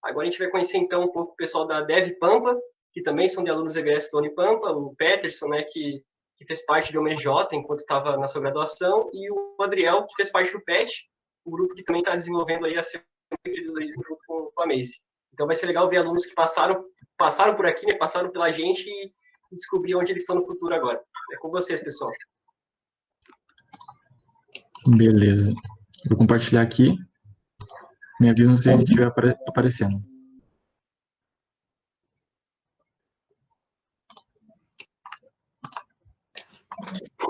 Agora a gente vai conhecer, então, um pouco o pessoal da Dev Pampa, que também são de alunos egressos da Unipampa, o Peterson, né, que fez parte do MRJ enquanto estava na sua graduação, e o Adriel, que fez parte do PET, o grupo que também está desenvolvendo aí a Semana de Empreendedorismo junto com a Maze. Então vai ser legal ver alunos que passaram por aqui, né, passaram pela gente e descobrir onde eles estão no futuro agora. É com vocês, pessoal. Beleza. Vou compartilhar aqui. Me avisam se ele estiver aparecendo.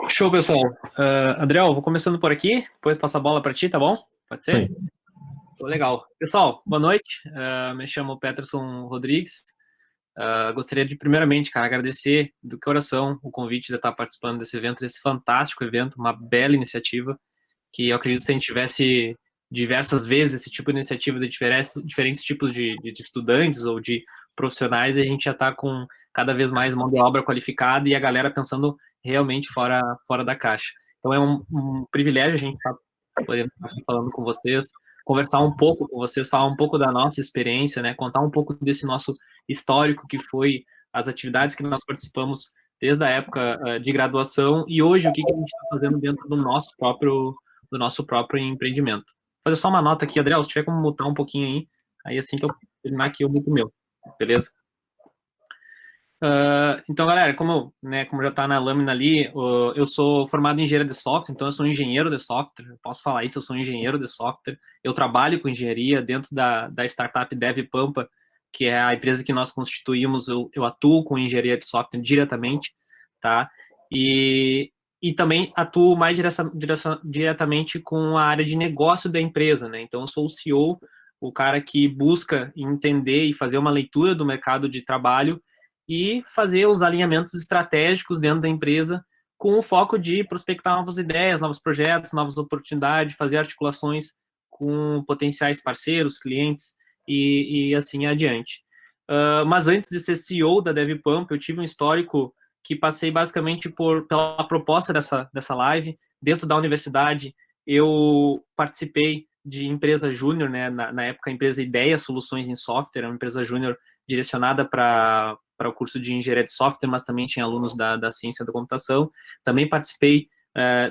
Show, pessoal. Adriel, vou começando por aqui, depois passo a bola para ti, tá bom? Pode ser? Sim. Legal. Pessoal, boa noite. Me chamo Peterson Rodrigues. Gostaria de, primeiramente, cara, agradecer do coração o convite de estar participando desse evento, desse fantástico evento, uma bela iniciativa, que eu acredito que se a gente tivesse diversas vezes esse tipo de iniciativa de diferentes tipos de estudantes ou de profissionais, a gente já está com cada vez mais mão de obra qualificada e a galera pensando realmente fora da caixa. Então é um privilégio a gente estar podendo estar aqui falando com vocês, conversar um pouco com vocês, falar um pouco da nossa experiência, né, contar um pouco desse nosso histórico que foi as atividades que nós participamos desde a época de graduação e hoje o que a gente está fazendo dentro do nosso próprio empreendimento. Vou fazer só uma nota aqui, Adriel, se tiver como mutar um pouquinho aí assim que eu terminar aqui eu muto o meu, beleza? Então, galera, como já está na lâmina ali, eu sou formado em engenharia de software, então eu sou engenheiro de software, eu posso falar isso, eu sou engenheiro de software, eu trabalho com engenharia dentro da startup Dev Pampa, que é a empresa que nós constituímos, eu atuo com engenharia de software diretamente, tá? E também atuo mais diretamente com a área de negócio da empresa, né? Então, eu sou o CEO, o cara que busca entender e fazer uma leitura do mercado de trabalho e fazer os alinhamentos estratégicos dentro da empresa com o foco de prospectar novas ideias, novos projetos, novas oportunidades, fazer articulações com potenciais parceiros, clientes e assim adiante. Mas antes de ser CEO da DevPump, eu tive um histórico que passei basicamente pela proposta dessa live. Dentro da universidade, eu participei de empresa júnior, né, na época a empresa Ideia Soluções em Software, uma empresa júnior direcionada para o curso de engenharia de software, mas também tinha alunos da ciência da computação. Também participei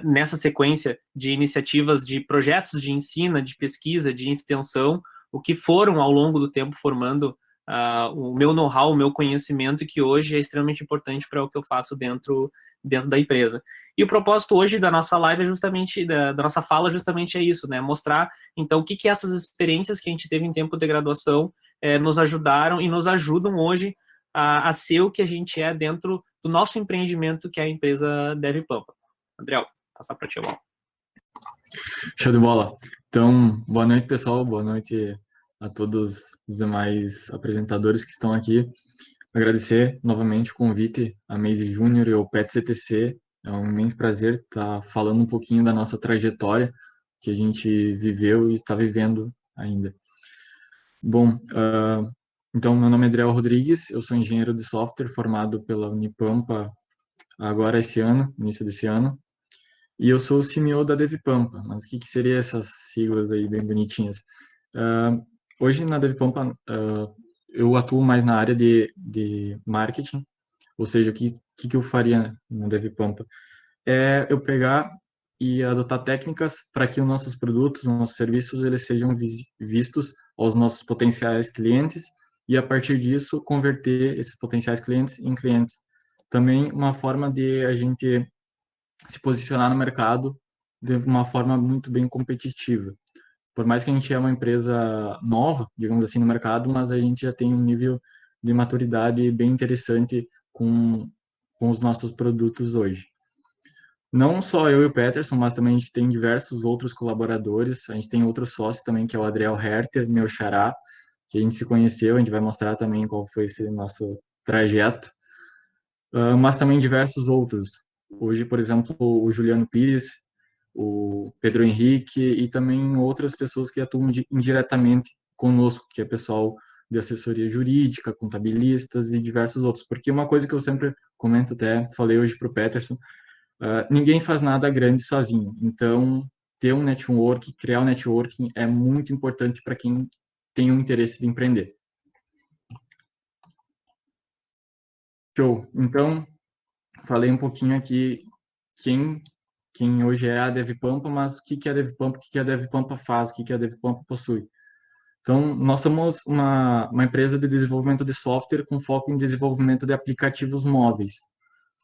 nessa sequência de iniciativas de projetos de ensino, de pesquisa, de extensão, o que foram, ao longo do tempo, formando o meu know-how, o meu conhecimento, e que hoje é extremamente importante para o que eu faço dentro da empresa. E o propósito hoje da nossa live é justamente, da nossa fala, justamente é isso, né? Mostrar, então, o que essas experiências que a gente teve em tempo de graduação nos ajudaram e nos ajudam hoje a ser o que a gente é dentro do nosso empreendimento, que é a empresa DevPampa. Adriel, passar para ti a bola. Show de bola. Então, boa noite, pessoal. Boa noite a todos os demais apresentadores que estão aqui. Agradecer novamente o convite à Maze Júnior e ao PET-CTC. É um imenso prazer estar falando um pouquinho da nossa trajetória que a gente viveu e está vivendo ainda. Bom, então, meu nome é Adriel Rodrigues, eu sou engenheiro de software formado pela Unipampa agora esse ano, início desse ano, e eu sou o CMO da DevPampa. Mas o que seriam essas siglas aí bem bonitinhas? Hoje na DevPampa eu atuo mais na área de marketing, ou seja, o que eu faria na DevPampa? É eu pegar e adotar técnicas para que os nossos produtos, os nossos serviços, eles sejam vistos aos nossos potenciais clientes e, a partir disso, converter esses potenciais clientes em clientes. Também uma forma de a gente se posicionar no mercado de uma forma muito bem competitiva. Por mais que a gente é uma empresa nova, digamos assim, no mercado, mas a gente já tem um nível de maturidade bem interessante com os nossos produtos hoje. Não só eu e o Peterson, mas também a gente tem diversos outros colaboradores. A gente tem outro sócio também, que é o Adriel Herter, meu xará, que a gente se conheceu. A gente vai mostrar também qual foi esse nosso trajeto. Mas também diversos outros. Hoje, por exemplo, o Juliano Pires, o Pedro Henrique e também outras pessoas que atuam indiretamente conosco, que é pessoal de assessoria jurídica, contabilistas e diversos outros. Porque uma coisa que eu sempre comento, até falei hoje para o Peterson, ninguém faz nada grande sozinho. Então, ter um network, criar um networking é muito importante para quem tenham interesse de empreender. Show. Então, falei um pouquinho aqui quem hoje é a DevPampa, mas o que é a DevPampa, o que a DevPampa faz, o que a DevPampa possui. Então, nós somos uma empresa de desenvolvimento de software com foco em desenvolvimento de aplicativos móveis.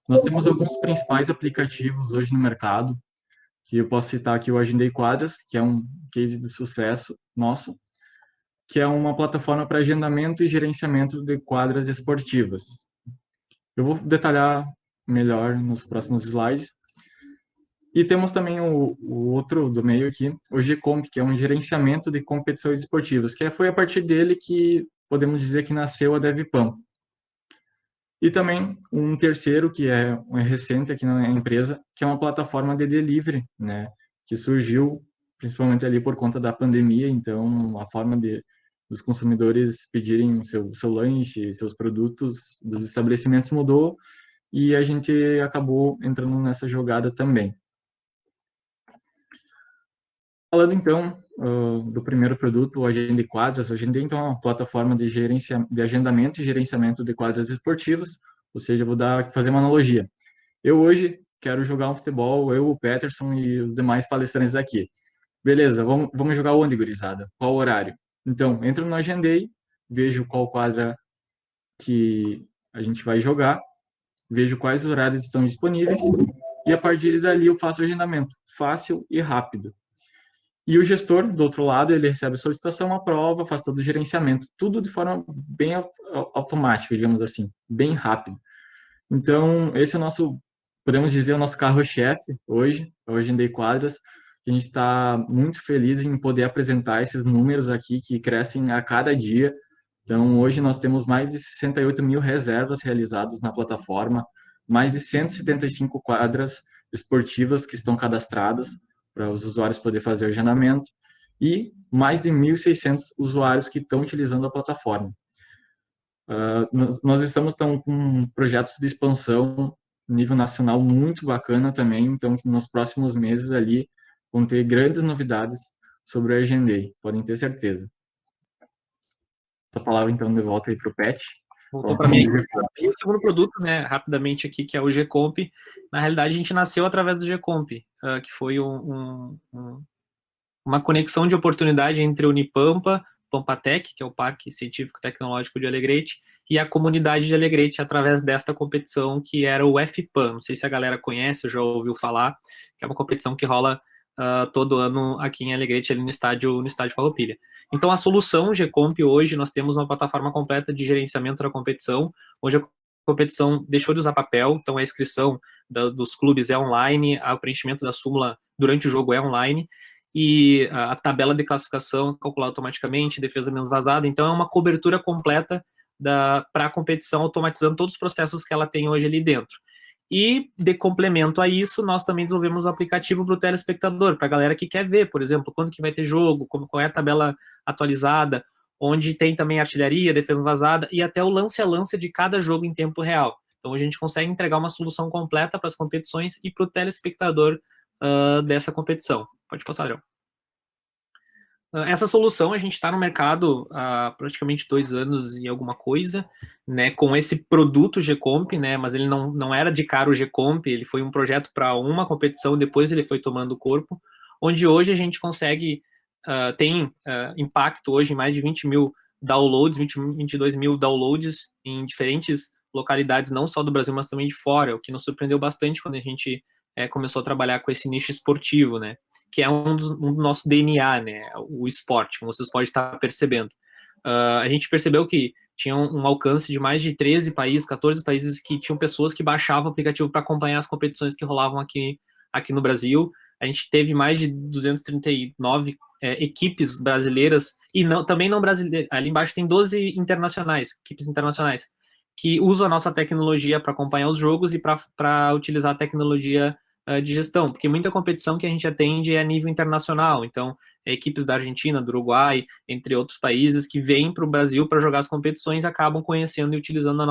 Nós temos alguns principais aplicativos hoje no mercado, que eu posso citar aqui o Agendei Quadras, que é um case de sucesso nosso, que é uma plataforma para agendamento e gerenciamento de quadras esportivas. Eu vou detalhar melhor nos próximos slides. E temos também o outro do meio aqui, o Gcomp, que é um gerenciamento de competições esportivas, que foi a partir dele que podemos dizer que nasceu a DevPampa. E também um terceiro, que é recente aqui na empresa, que é uma plataforma de delivery, né, que surgiu principalmente ali por conta da pandemia, então a forma dos consumidores pedirem seu lanche, seus produtos dos estabelecimentos mudou e a gente acabou entrando nessa jogada também. Falando então do primeiro produto, o Agendei Quadras. O Agendei então é uma plataforma de agendamento e gerenciamento de quadras esportivas, ou seja, vou fazer uma analogia. Eu hoje quero jogar um futebol, eu, o Peterson e os demais palestrantes aqui. Beleza, vamos jogar onde, gurizada? Qual horário? Então, entro no Agendei, vejo qual quadra que a gente vai jogar, vejo quais horários estão disponíveis e a partir dali eu faço o agendamento, fácil e rápido. E o gestor, do outro lado, ele recebe a solicitação, aprova, faz todo o gerenciamento, tudo de forma bem automática, digamos assim, bem rápido. Então, esse é o nosso, podemos dizer, o nosso carro-chefe hoje, o Agendei Quadras. A gente está muito feliz em poder apresentar esses números aqui que crescem a cada dia. Então, hoje nós temos mais de 68 mil reservas realizadas na plataforma, mais de 175 quadras esportivas que estão cadastradas para os usuários poderem fazer o agendamento e mais de 1.600 usuários que estão utilizando a plataforma. Nós estamos com projetos de expansão nível nacional muito bacana também, então nos próximos meses ali vão ter grandes novidades sobre o Agendei, podem ter certeza. Essa palavra então de volta aí para o Pet. Voltou para mim. E o segundo produto, né, rapidamente aqui, que é o Gcomp. Na realidade, a gente nasceu através do Gcomp, que foi uma conexão de oportunidade entre o Unipampa, Pampatec, que é o Parque Científico Tecnológico de Alegrete, e a comunidade de Alegrete através desta competição que era o FPAM. Não sei se a galera conhece, já ouviu falar, que é uma competição que rola todo ano aqui em Alegrete, ali no estádio Farroupilha. Então, a solução Gcomp hoje, nós temos uma plataforma completa de gerenciamento da competição, onde a competição deixou de usar papel, então a inscrição dos clubes é online, o preenchimento da súmula durante o jogo é online, e a tabela de classificação calculada automaticamente, defesa menos vazada, então é uma cobertura completa para a competição, automatizando todos os processos que ela tem hoje ali dentro. E, de complemento a isso, nós também desenvolvemos um aplicativo para o telespectador, para a galera que quer ver, por exemplo, quando que vai ter jogo, qual é a tabela atualizada, onde tem também artilharia, defesa vazada, e até o lance-a-lance de cada jogo em tempo real. Então, a gente consegue entregar uma solução completa para as competições e para o telespectador dessa competição. Pode passar, João. Essa solução, a gente está no mercado há praticamente 2 anos e alguma coisa, né, com esse produto Gcomp, né, mas ele não era de cara o Gcomp, ele foi um projeto para uma competição, depois ele foi tomando corpo, onde hoje a gente consegue, tem impacto hoje em mais de 20 mil downloads, 22 mil downloads em diferentes localidades, não só do Brasil, mas também de fora, o que nos surpreendeu bastante quando a gente começou a trabalhar com esse nicho esportivo, né, que é um do nosso DNA, né, o esporte, como vocês podem estar percebendo. A gente percebeu que tinha um alcance de mais de 13 países, 14 países que tinham pessoas que baixavam o aplicativo para acompanhar as competições que rolavam aqui no Brasil. A gente teve mais de 239 equipes brasileiras, e também não brasileiras, ali embaixo tem 12 equipes internacionais, que usam a nossa tecnologia para acompanhar os jogos e para utilizar a tecnologia de gestão, porque muita competição que a gente atende é a nível internacional, então equipes da Argentina, do Uruguai, entre outros países que vêm para o Brasil para jogar as competições, acabam conhecendo e utilizando a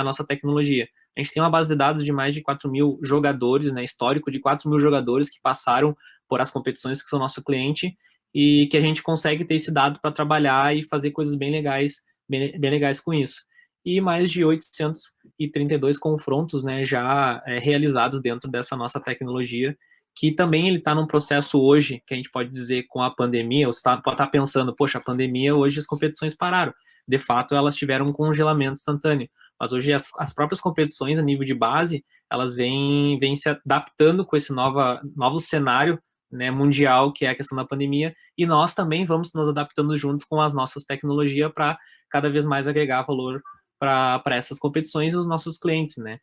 nossa tecnologia. A gente tem uma base de dados de mais de 4 mil jogadores, né, histórico de 4 mil jogadores que passaram por as competições que são nosso cliente, e que a gente consegue ter esse dado para trabalhar e fazer coisas bem legais com isso. E mais de 832 confrontos, né, já realizados dentro dessa nossa tecnologia, que também ele está num processo hoje, que a gente pode dizer com a pandemia, você pode estar pensando, poxa, a pandemia, hoje as competições pararam. De fato, elas tiveram um congelamento instantâneo. Mas hoje as próprias competições a nível de base, elas vêm se adaptando com esse novo cenário, né, mundial, que é a questão da pandemia, e nós também vamos nos adaptando junto com as nossas tecnologias para cada vez mais agregar valor para essas competições e os nossos clientes, né?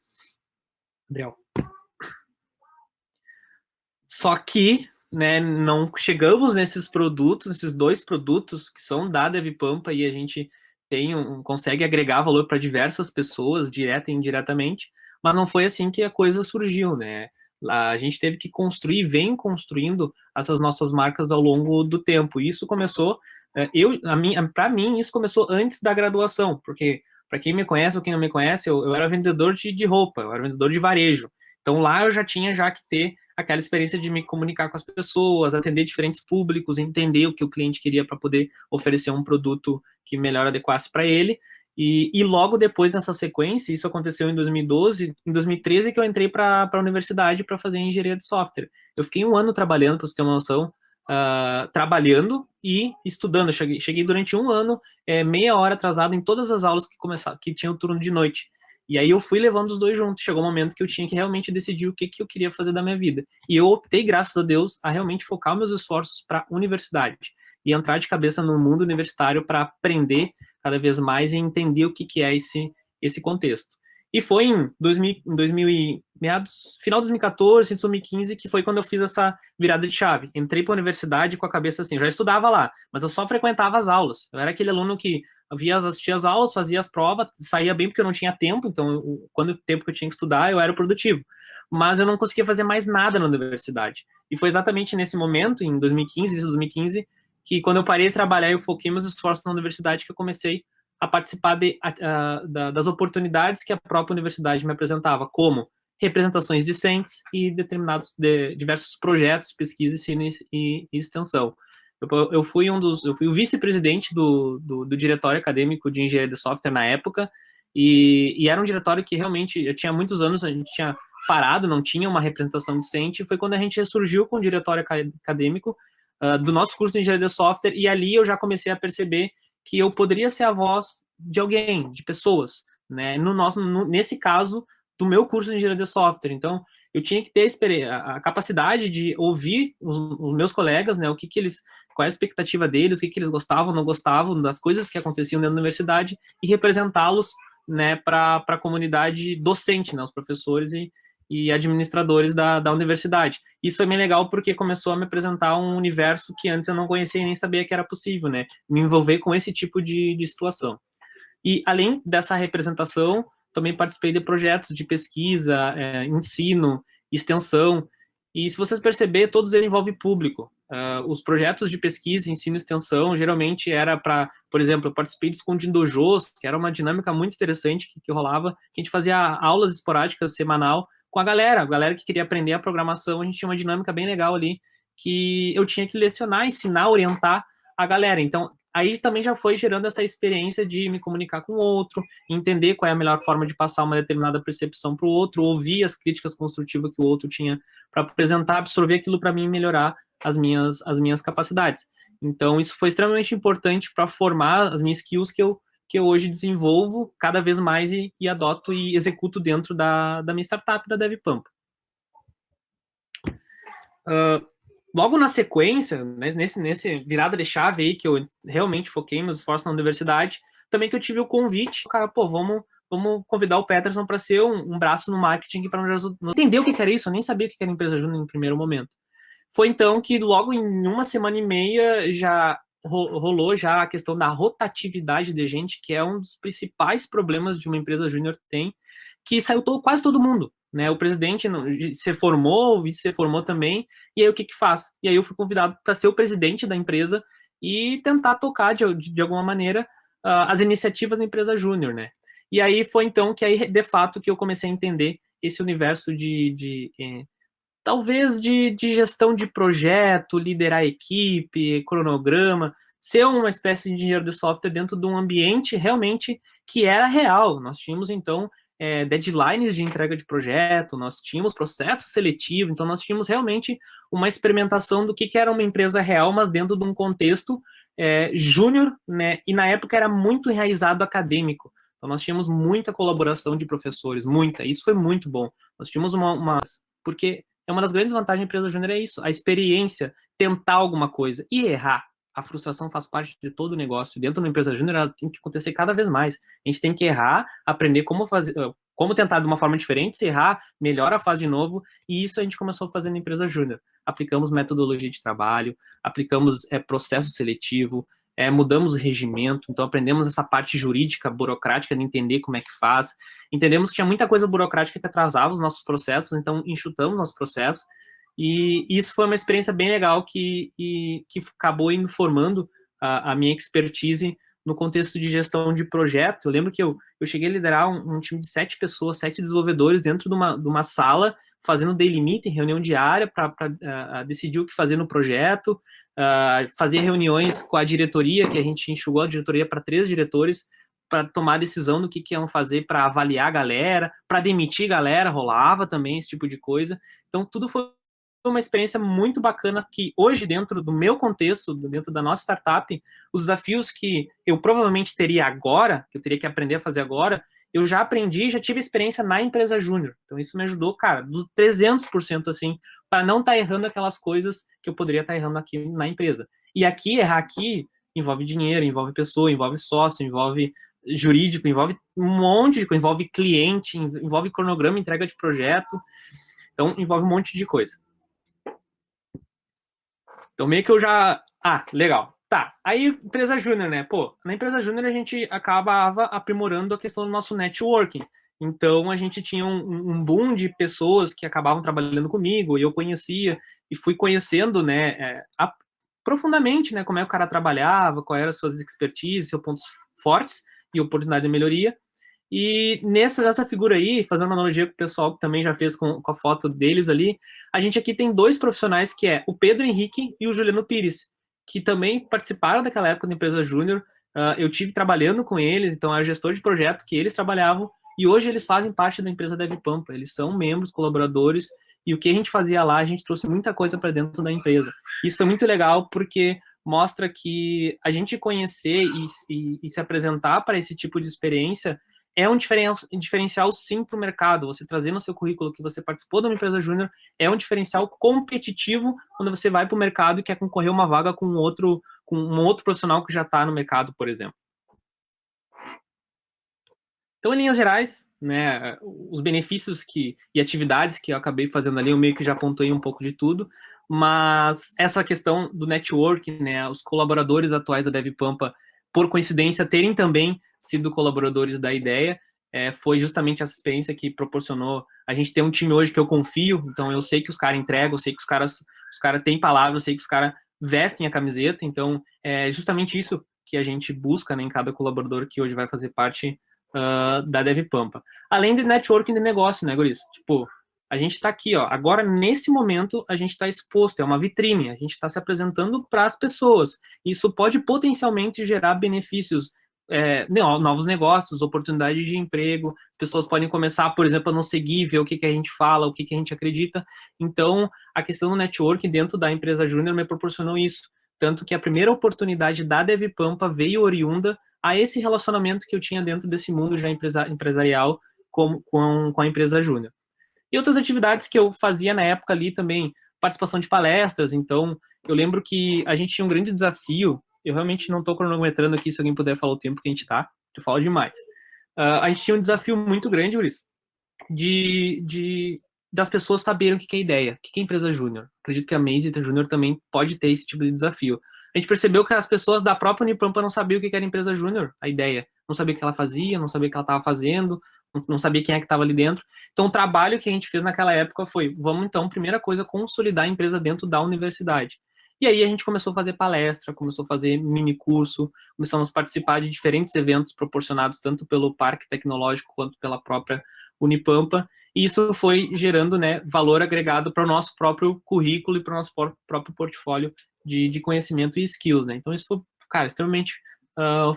Gabriel. Só que, né, não chegamos nesses produtos, esses 2 produtos que são da DevPampa, e a gente consegue agregar valor para diversas pessoas, direta e indiretamente, mas não foi assim que a coisa surgiu, né? A gente teve que construir, vem construindo essas nossas marcas ao longo do tempo. E isso começou, para mim, isso começou antes da graduação, porque para quem me conhece ou quem não me conhece, eu era vendedor de roupa, eu era vendedor de varejo. Então lá eu já tinha que ter aquela experiência de me comunicar com as pessoas, atender diferentes públicos, entender o que o cliente queria para poder oferecer um produto que melhor adequasse para ele. E logo depois dessa sequência, isso aconteceu em 2012, em 2013 que eu entrei para a universidade para fazer engenharia de software. Eu fiquei 1 ano trabalhando, para você ter uma noção, trabalhando e estudando. Eu cheguei durante 1 ano, meia hora atrasado em todas as aulas que tinham turno de noite. E aí eu fui levando os 2 juntos. Chegou um momento que eu tinha que realmente decidir o que eu queria fazer da minha vida. E eu optei, graças a Deus, a realmente focar meus esforços para a universidade e entrar de cabeça no mundo universitário para aprender cada vez mais e entender o que é esse contexto. E foi em 2000 final de 2014, 2015, que foi quando eu fiz essa virada de chave. Entrei para a universidade com a cabeça assim, eu já estudava lá, mas eu só frequentava as aulas. Eu era aquele aluno que assistia as aulas, fazia as provas, saía bem porque eu não tinha tempo, então quando o tempo que eu tinha que estudar, eu era produtivo. Mas eu não conseguia fazer mais nada na universidade. E foi exatamente nesse momento, em 2015, que quando eu parei de trabalhar, eu foquei meus esforços na universidade, que eu comecei a participar das oportunidades que a própria universidade me apresentava, como representações discentes e diversos projetos, pesquisa, ensino e extensão. Eu fui o vice-presidente do diretório acadêmico de engenharia de software na época, e era um diretório que realmente, eu tinha muitos anos, a gente tinha parado, não tinha uma representação decente, e foi quando a gente ressurgiu com o diretório acadêmico do nosso curso de engenharia de software, e ali eu já comecei a perceber que eu poderia ser a voz de alguém, de pessoas, né? Nesse caso, do meu curso de engenharia de software. Então, eu tinha que ter a capacidade de ouvir os meus colegas, né? Qual é a expectativa deles, o que eles gostavam, não gostavam, das coisas que aconteciam dentro da universidade e representá-los, né, para a comunidade docente, né, os professores e administradores da universidade. Isso foi bem legal porque começou a me apresentar um universo que antes eu não conhecia e nem sabia que era possível, né? Me envolver com esse tipo de situação. E, além dessa representação, também participei de projetos de pesquisa, ensino, extensão, e se vocês perceberem, todos eles envolvem público. Os projetos de pesquisa, ensino e extensão, geralmente era para, por exemplo, eu participei de Escondindo Dojos, que era uma dinâmica muito interessante que rolava, que a gente fazia aulas esporádicas semanal com a galera que queria aprender a programação, a gente tinha uma dinâmica bem legal ali, que eu tinha que lecionar, ensinar, orientar a galera. Então, aí também já foi gerando essa experiência de me comunicar com o outro, entender qual é a melhor forma de passar uma determinada percepção para o outro, ouvir as críticas construtivas que o outro tinha para apresentar, absorver aquilo para mim e melhorar as minhas capacidades. Então, isso foi extremamente importante para formar as minhas skills que eu hoje desenvolvo cada vez mais e adoto e executo dentro da minha startup, da DevPampa. Logo na sequência, né, nesse virada de chave aí, que eu realmente foquei meus esforços na universidade, também que eu tive o convite, cara, vamos convidar o Peterson para ser um braço no marketing para não entender o que era isso, eu nem sabia o que era empresa júnior no primeiro momento. Foi então que logo em 1 semana e meia já rolou já a questão da rotatividade de gente, que é um dos principais problemas de uma empresa júnior tem, que saiu quase todo mundo, né? O presidente se formou, o vice se formou também, e aí o que faz? E aí eu fui convidado para ser o presidente da empresa e tentar tocar de alguma maneira as iniciativas da empresa júnior, né? E aí foi então que aí, de fato, que eu comecei a entender esse universo talvez de gestão de projeto, liderar equipe, cronograma, ser uma espécie de engenheiro de software dentro de um ambiente realmente que era real. Nós tínhamos, então, deadlines de entrega de projeto, nós tínhamos processo seletivo, então nós tínhamos realmente uma experimentação do que era uma empresa real, mas dentro de um contexto júnior, né? E na época era muito enraizado acadêmico. Então nós tínhamos muita colaboração de professores, muita. Isso foi muito bom. Nós tínhamos porque é uma das grandes vantagens da empresa júnior é isso, a experiência, tentar alguma coisa e errar. A frustração faz parte de todo o negócio. Dentro da empresa júnior, ela tem que acontecer cada vez mais. A gente tem que errar, aprender como fazer, como tentar de uma forma diferente, se errar, melhora, faz de novo, e isso a gente começou a fazer na empresa júnior. Aplicamos metodologia de trabalho, aplicamos processo seletivo, mudamos o regimento, então aprendemos essa parte jurídica, burocrática, de entender como é que faz. Entendemos que tinha muita coisa burocrática que atrasava os nossos processos, então enxutamos nossos processos, e isso foi uma experiência bem legal que acabou indo formando a minha expertise no contexto de gestão de projeto. Eu lembro que eu cheguei a liderar um time de 7 pessoas, 7 desenvolvedores dentro de uma sala, fazendo daily meeting, reunião diária para decidir o que fazer no projeto, fazer reuniões com a diretoria, que a gente enxugou a diretoria para 3 diretores, para tomar a decisão do que iam fazer para avaliar a galera, para demitir a galera, rolava também esse tipo de coisa. Então, tudo foi uma experiência muito bacana que hoje, dentro do meu contexto, dentro da nossa startup, os desafios que eu provavelmente teria agora, que eu teria que aprender a fazer agora, eu já aprendi, já tive experiência na empresa júnior. Então isso me ajudou, cara, do 300% assim, para não estar errando aquelas coisas que eu poderia estar errando aqui na empresa. E aqui, errar aqui, envolve dinheiro, envolve pessoa, envolve sócio, envolve jurídico, envolve um monte de coisa, envolve cliente, envolve cronograma, entrega de projeto. Então envolve um monte de coisa. Então, meio que eu já... legal. Tá, aí empresa júnior, né? Pô, na empresa júnior a gente acabava aprimorando a questão do nosso networking. Então, a gente tinha um boom de pessoas que acabavam trabalhando comigo, e eu conhecia, e fui conhecendo, né, profundamente, né, como é que o cara trabalhava, quais eram as suas expertises, seus pontos fortes e oportunidade de melhoria. E nessa figura aí, fazendo uma analogia com o pessoal que também já fez com a foto deles ali, a gente aqui tem 2 profissionais, que é o Pedro Henrique e o Juliano Pires, que também participaram daquela época da empresa júnior. Eu tive trabalhando com eles, então era gestor de projeto que eles trabalhavam, e hoje eles fazem parte da empresa DevPampa, eles são membros, colaboradores, e o que a gente fazia lá, a gente trouxe muita coisa para dentro da empresa. Isso foi muito legal, porque mostra que a gente conhecer e se apresentar para esse tipo de experiência é um diferencial sim para o mercado. Você trazer no seu currículo que você participou de uma empresa júnior é um diferencial competitivo quando você vai para o mercado e quer concorrer uma vaga com um outro profissional que já está no mercado, por exemplo. Então, em linhas gerais, né, os benefícios e atividades que eu acabei fazendo ali, eu meio que já pontuei um pouco de tudo, mas essa questão do networking, né, os colaboradores atuais da DevPampa, por coincidência, terem também sido colaboradores da ideia, foi justamente essa experiência que proporcionou a gente ter um time hoje que eu confio, então eu sei que os caras entregam, eu sei que os caras têm palavra, eu sei que os caras vestem a camiseta, então é justamente isso que a gente busca, né, em cada colaborador que hoje vai fazer parte da DevPampa. Além de networking de negócio, né, guris? Tipo, a gente está aqui, ó, agora nesse momento a gente está exposto, é uma vitrine, a gente está se apresentando para as pessoas. Isso pode potencialmente gerar benefícios, novos negócios, oportunidade de emprego, as pessoas podem começar, por exemplo, a não seguir, ver o que a gente fala, o que a gente acredita. Então, a questão do networking dentro da empresa júnior me proporcionou isso. Tanto que a primeira oportunidade da DevPampa veio oriunda a esse relacionamento que eu tinha dentro desse mundo já empresarial com a empresa júnior. E outras atividades que eu fazia na época ali também, participação de palestras. Então, eu lembro que a gente tinha um grande desafio. Eu realmente não estou cronometrando aqui, se alguém puder falar o tempo que a gente está, eu falo demais. A gente tinha um desafio muito grande, Ulisses, das pessoas saberem o que é ideia, o que é empresa júnior. Acredito que a Maze Júnior também pode ter esse tipo de desafio. A gente percebeu que as pessoas da própria Unipampa não sabiam o que era empresa júnior, a ideia. Não sabia o que ela fazia, não sabia o que ela estava fazendo, não sabia quem é que estava ali dentro. Então, o trabalho que a gente fez naquela época foi, vamos então, primeira coisa, consolidar a empresa dentro da universidade. E aí a gente começou a fazer palestra, começou a fazer mini curso, começamos a participar de diferentes eventos proporcionados tanto pelo Parque Tecnológico quanto pela própria Unipampa. E isso foi gerando, né, valor agregado para o nosso próprio currículo e para o nosso próprio portfólio de conhecimento e skills, né? Então isso foi, cara, extremamente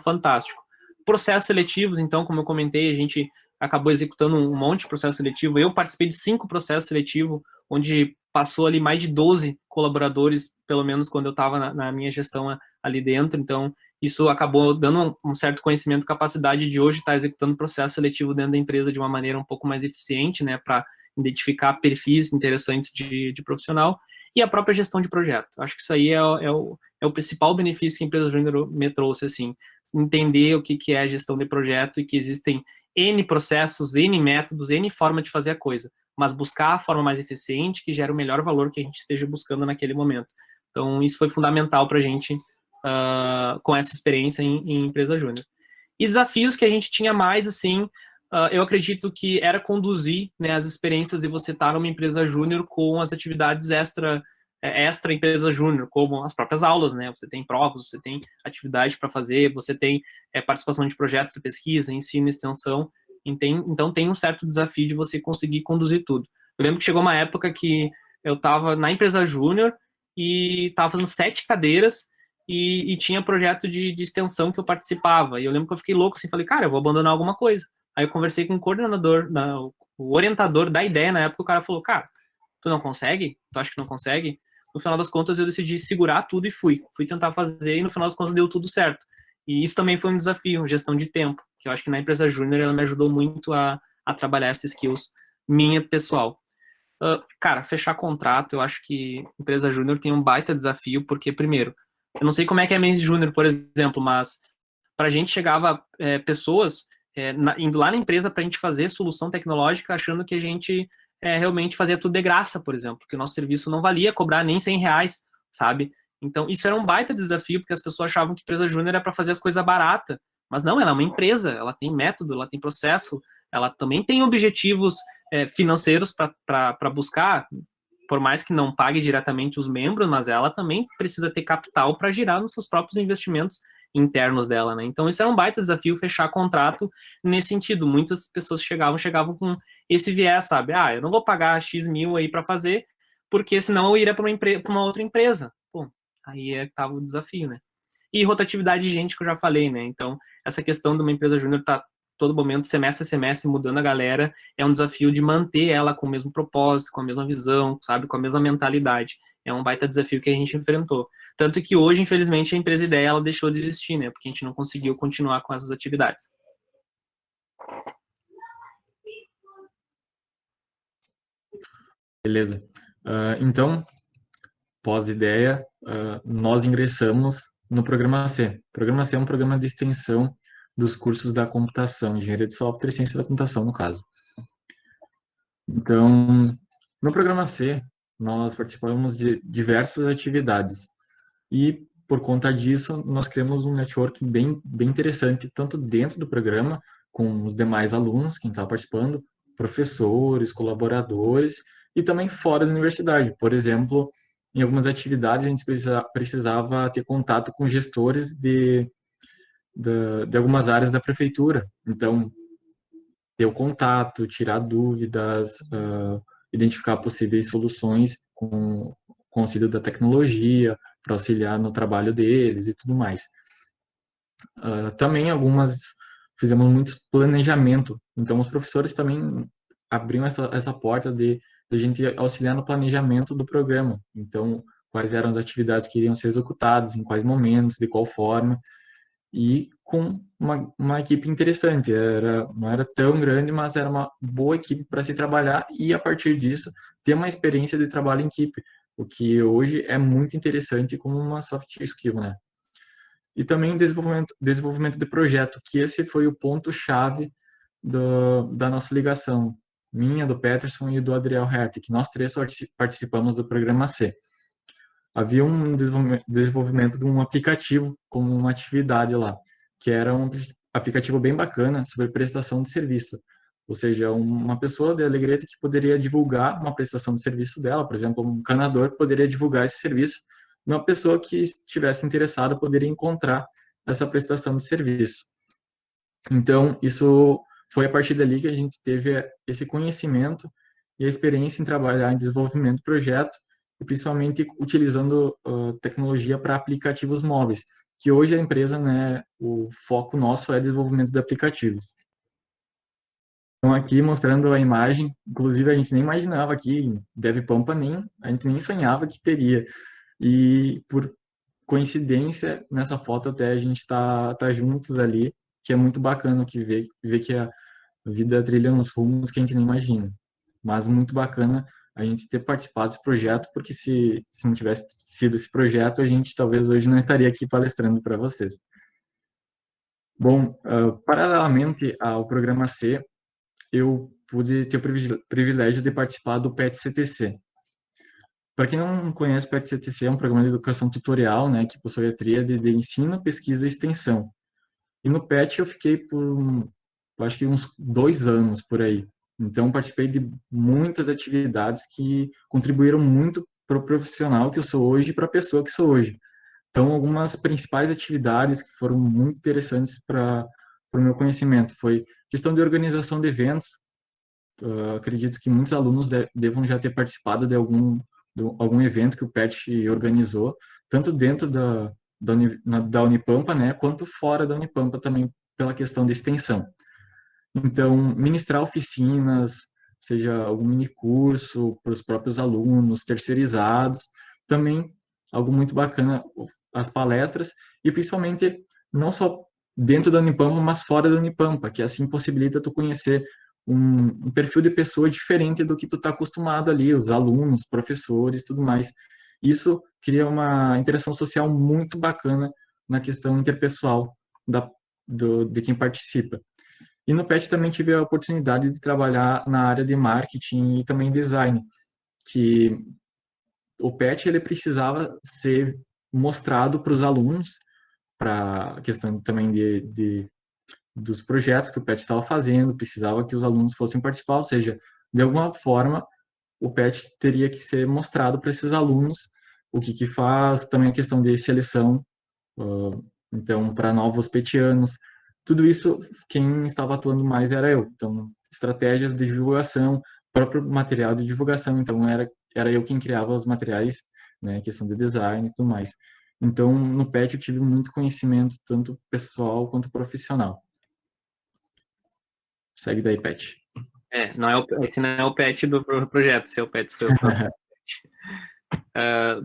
fantástico. Processos seletivos, então, como eu comentei, a gente acabou executando um monte de processo seletivo. Eu participei de 5 processos seletivos, onde passou ali mais de 12 colaboradores, pelo menos quando eu estava na minha gestão ali dentro. Então, isso acabou dando um certo conhecimento, capacidade de hoje estar executando processo seletivo dentro da empresa de uma maneira um pouco mais eficiente, né, para identificar perfis interessantes de profissional, e a própria gestão de projeto. Acho que isso aí é o principal benefício que a empresa Júnior me trouxe, assim, entender o que é a gestão de projeto e que existem N processos, N métodos, N forma de fazer a coisa, mas buscar a forma mais eficiente que gera o melhor valor que a gente esteja buscando naquele momento. Então, isso foi fundamental para a gente com essa experiência em empresa júnior. E desafios que a gente tinha mais, assim, eu acredito que era conduzir, né, as experiências de você estar numa empresa júnior com as atividades extra empresa júnior, como as próprias aulas, né? Você tem provas, você tem atividade para fazer, você tem participação de projetos de pesquisa, ensino, extensão. Então tem um certo desafio de você conseguir conduzir tudo. Eu lembro que chegou uma época que eu estava na empresa júnior e estava fazendo 7 cadeiras e tinha projeto de extensão que eu participava. E eu lembro que eu fiquei louco assim, falei, cara, eu vou abandonar alguma coisa. Aí eu conversei com o coordenador, o orientador da ideia na época, o cara falou, cara, tu não consegue? Tu acha que não consegue? No final das contas, eu decidi segurar tudo e fui. Fui tentar fazer e no final das contas deu tudo certo. E isso também foi um desafio, gestão de tempo, que eu acho que na empresa júnior ela me ajudou muito a trabalhar essas skills minha pessoal. Cara, fechar contrato, eu acho que empresa júnior tem um baita desafio, porque, primeiro, eu não sei como é que é mês júnior, por exemplo, mas para a gente chegava pessoas indo lá na empresa para a gente fazer solução tecnológica, achando que a gente realmente fazia tudo de graça, por exemplo, que o nosso serviço não valia cobrar nem R$ 100, sabe? Então, isso era um baita desafio, porque as pessoas achavam que empresa júnior era para fazer as coisas baratas, mas não, ela é uma empresa, ela tem método, ela tem processo, ela também tem objetivos financeiros para buscar, por mais que não pague diretamente os membros, mas ela também precisa ter capital para girar nos seus próprios investimentos internos dela, né? Então isso era um baita desafio, fechar contrato nesse sentido. Muitas pessoas chegavam com esse viés, sabe? Eu não vou pagar X mil aí para fazer, porque senão eu iria para uma outra empresa. Pô, aí tava o desafio, né? E rotatividade de gente que eu já falei, né? Então, essa questão de uma empresa júnior tá todo momento, semestre a semestre, mudando a galera, é um desafio de manter ela com o mesmo propósito, com a mesma visão, sabe? Com a mesma mentalidade. É um baita desafio que a gente enfrentou. Tanto que hoje, infelizmente, a empresa Ideia ela deixou de existir, né? Porque a gente não conseguiu continuar com essas atividades. Beleza. Então, pós-ideia, nós ingressamos no Programa C. O Programa C é um programa de extensão dos cursos da computação, engenharia de software e ciência da computação, no caso. Então, no Programa C, nós participamos de diversas atividades. E, por conta disso, nós criamos um network bem interessante, tanto dentro do programa, com os demais alunos, quem estava participando, professores, colaboradores, e também fora da universidade. Por exemplo, em algumas atividades, a gente precisava ter contato com gestores de algumas áreas da prefeitura. Então, ter o contato, tirar dúvidas, identificar possíveis soluções com o auxílio da tecnologia, para auxiliar no trabalho deles e tudo mais. Também fizemos muito planejamento, então os professores também abriam essa porta de a gente auxiliar no planejamento do programa. Então, quais eram as atividades que iriam ser executadas, em quais momentos, de qual forma, e com uma equipe interessante. Não era tão grande, mas era uma boa equipe para se trabalhar e, a partir disso, ter uma experiência de trabalho em equipe, o que hoje é muito interessante como uma soft skill, né? E também desenvolvimento de projeto, que esse foi o ponto-chave da nossa ligação, minha, do Peterson e do Adriel Herta, que nós três participamos do Programa C. Havia um desenvolvimento de um aplicativo como uma atividade lá, que era um aplicativo bem bacana sobre prestação de serviço. Ou seja, uma pessoa de Alegrete que poderia divulgar uma prestação de serviço dela, por exemplo, um encanador poderia divulgar esse serviço, e uma pessoa que estivesse interessada poderia encontrar essa prestação de serviço. Então, isso foi a partir dali que a gente teve esse conhecimento e a experiência em trabalhar em desenvolvimento de projeto, e principalmente utilizando tecnologia para aplicativos móveis, que hoje a empresa, né, o foco nosso é desenvolvimento de aplicativos. Então aqui mostrando a imagem, inclusive a gente nem imaginava aqui em DevPampa, a gente nem sonhava que teria. E por coincidência, nessa foto até a gente tá juntos ali, que é muito bacana que ver que a vida trilha uns rumos que a gente nem imagina. Mas muito bacana a gente ter participado desse projeto, porque se não tivesse sido esse projeto, a gente talvez hoje não estaria aqui palestrando para vocês. Bom, paralelamente ao programa C, eu pude ter o privilégio de participar do PET-CTC. Para quem não conhece, o PET-CTC é um programa de educação tutorial, né, que possui a tríade de ensino, pesquisa e extensão. E no PET eu fiquei acho que uns 2 anos por aí. Então, participei de muitas atividades que contribuíram muito para o profissional que eu sou hoje e para a pessoa que sou hoje. Então, algumas principais atividades que foram muito interessantes para o meu conhecimento foi questão de organização de eventos. Acredito que muitos alunos devam já ter participado de algum evento que o PET organizou, tanto dentro da Unipampa, né, quanto fora da Unipampa também, pela questão de extensão. Então, ministrar oficinas, seja algum mini curso para os próprios alunos, terceirizados, também algo muito bacana, as palestras, e principalmente não só dentro da Unipampa, mas fora da Unipampa, que assim possibilita tu conhecer um perfil de pessoa diferente do que tu está acostumado ali, os alunos, professores, tudo mais. Isso cria uma interação social muito bacana na questão interpessoal de quem participa. E no PET também tive a oportunidade de trabalhar na área de marketing e também design, que o PET ele precisava ser mostrado para os alunos, para a questão também dos projetos que o PET estava fazendo, precisava que os alunos fossem participar, ou seja, de alguma forma o PET teria que ser mostrado para esses alunos, o que faz, também a questão de seleção, então, para novos petianos, tudo isso, quem estava atuando mais era eu. Então, estratégias de divulgação, próprio material de divulgação, então era eu quem criava os materiais, né, questão de design e tudo mais. Então, no PET eu tive muito conhecimento, tanto pessoal quanto profissional. Segue daí, Pet. Esse não é o Pet do projeto, esse é o Pet seu próprio.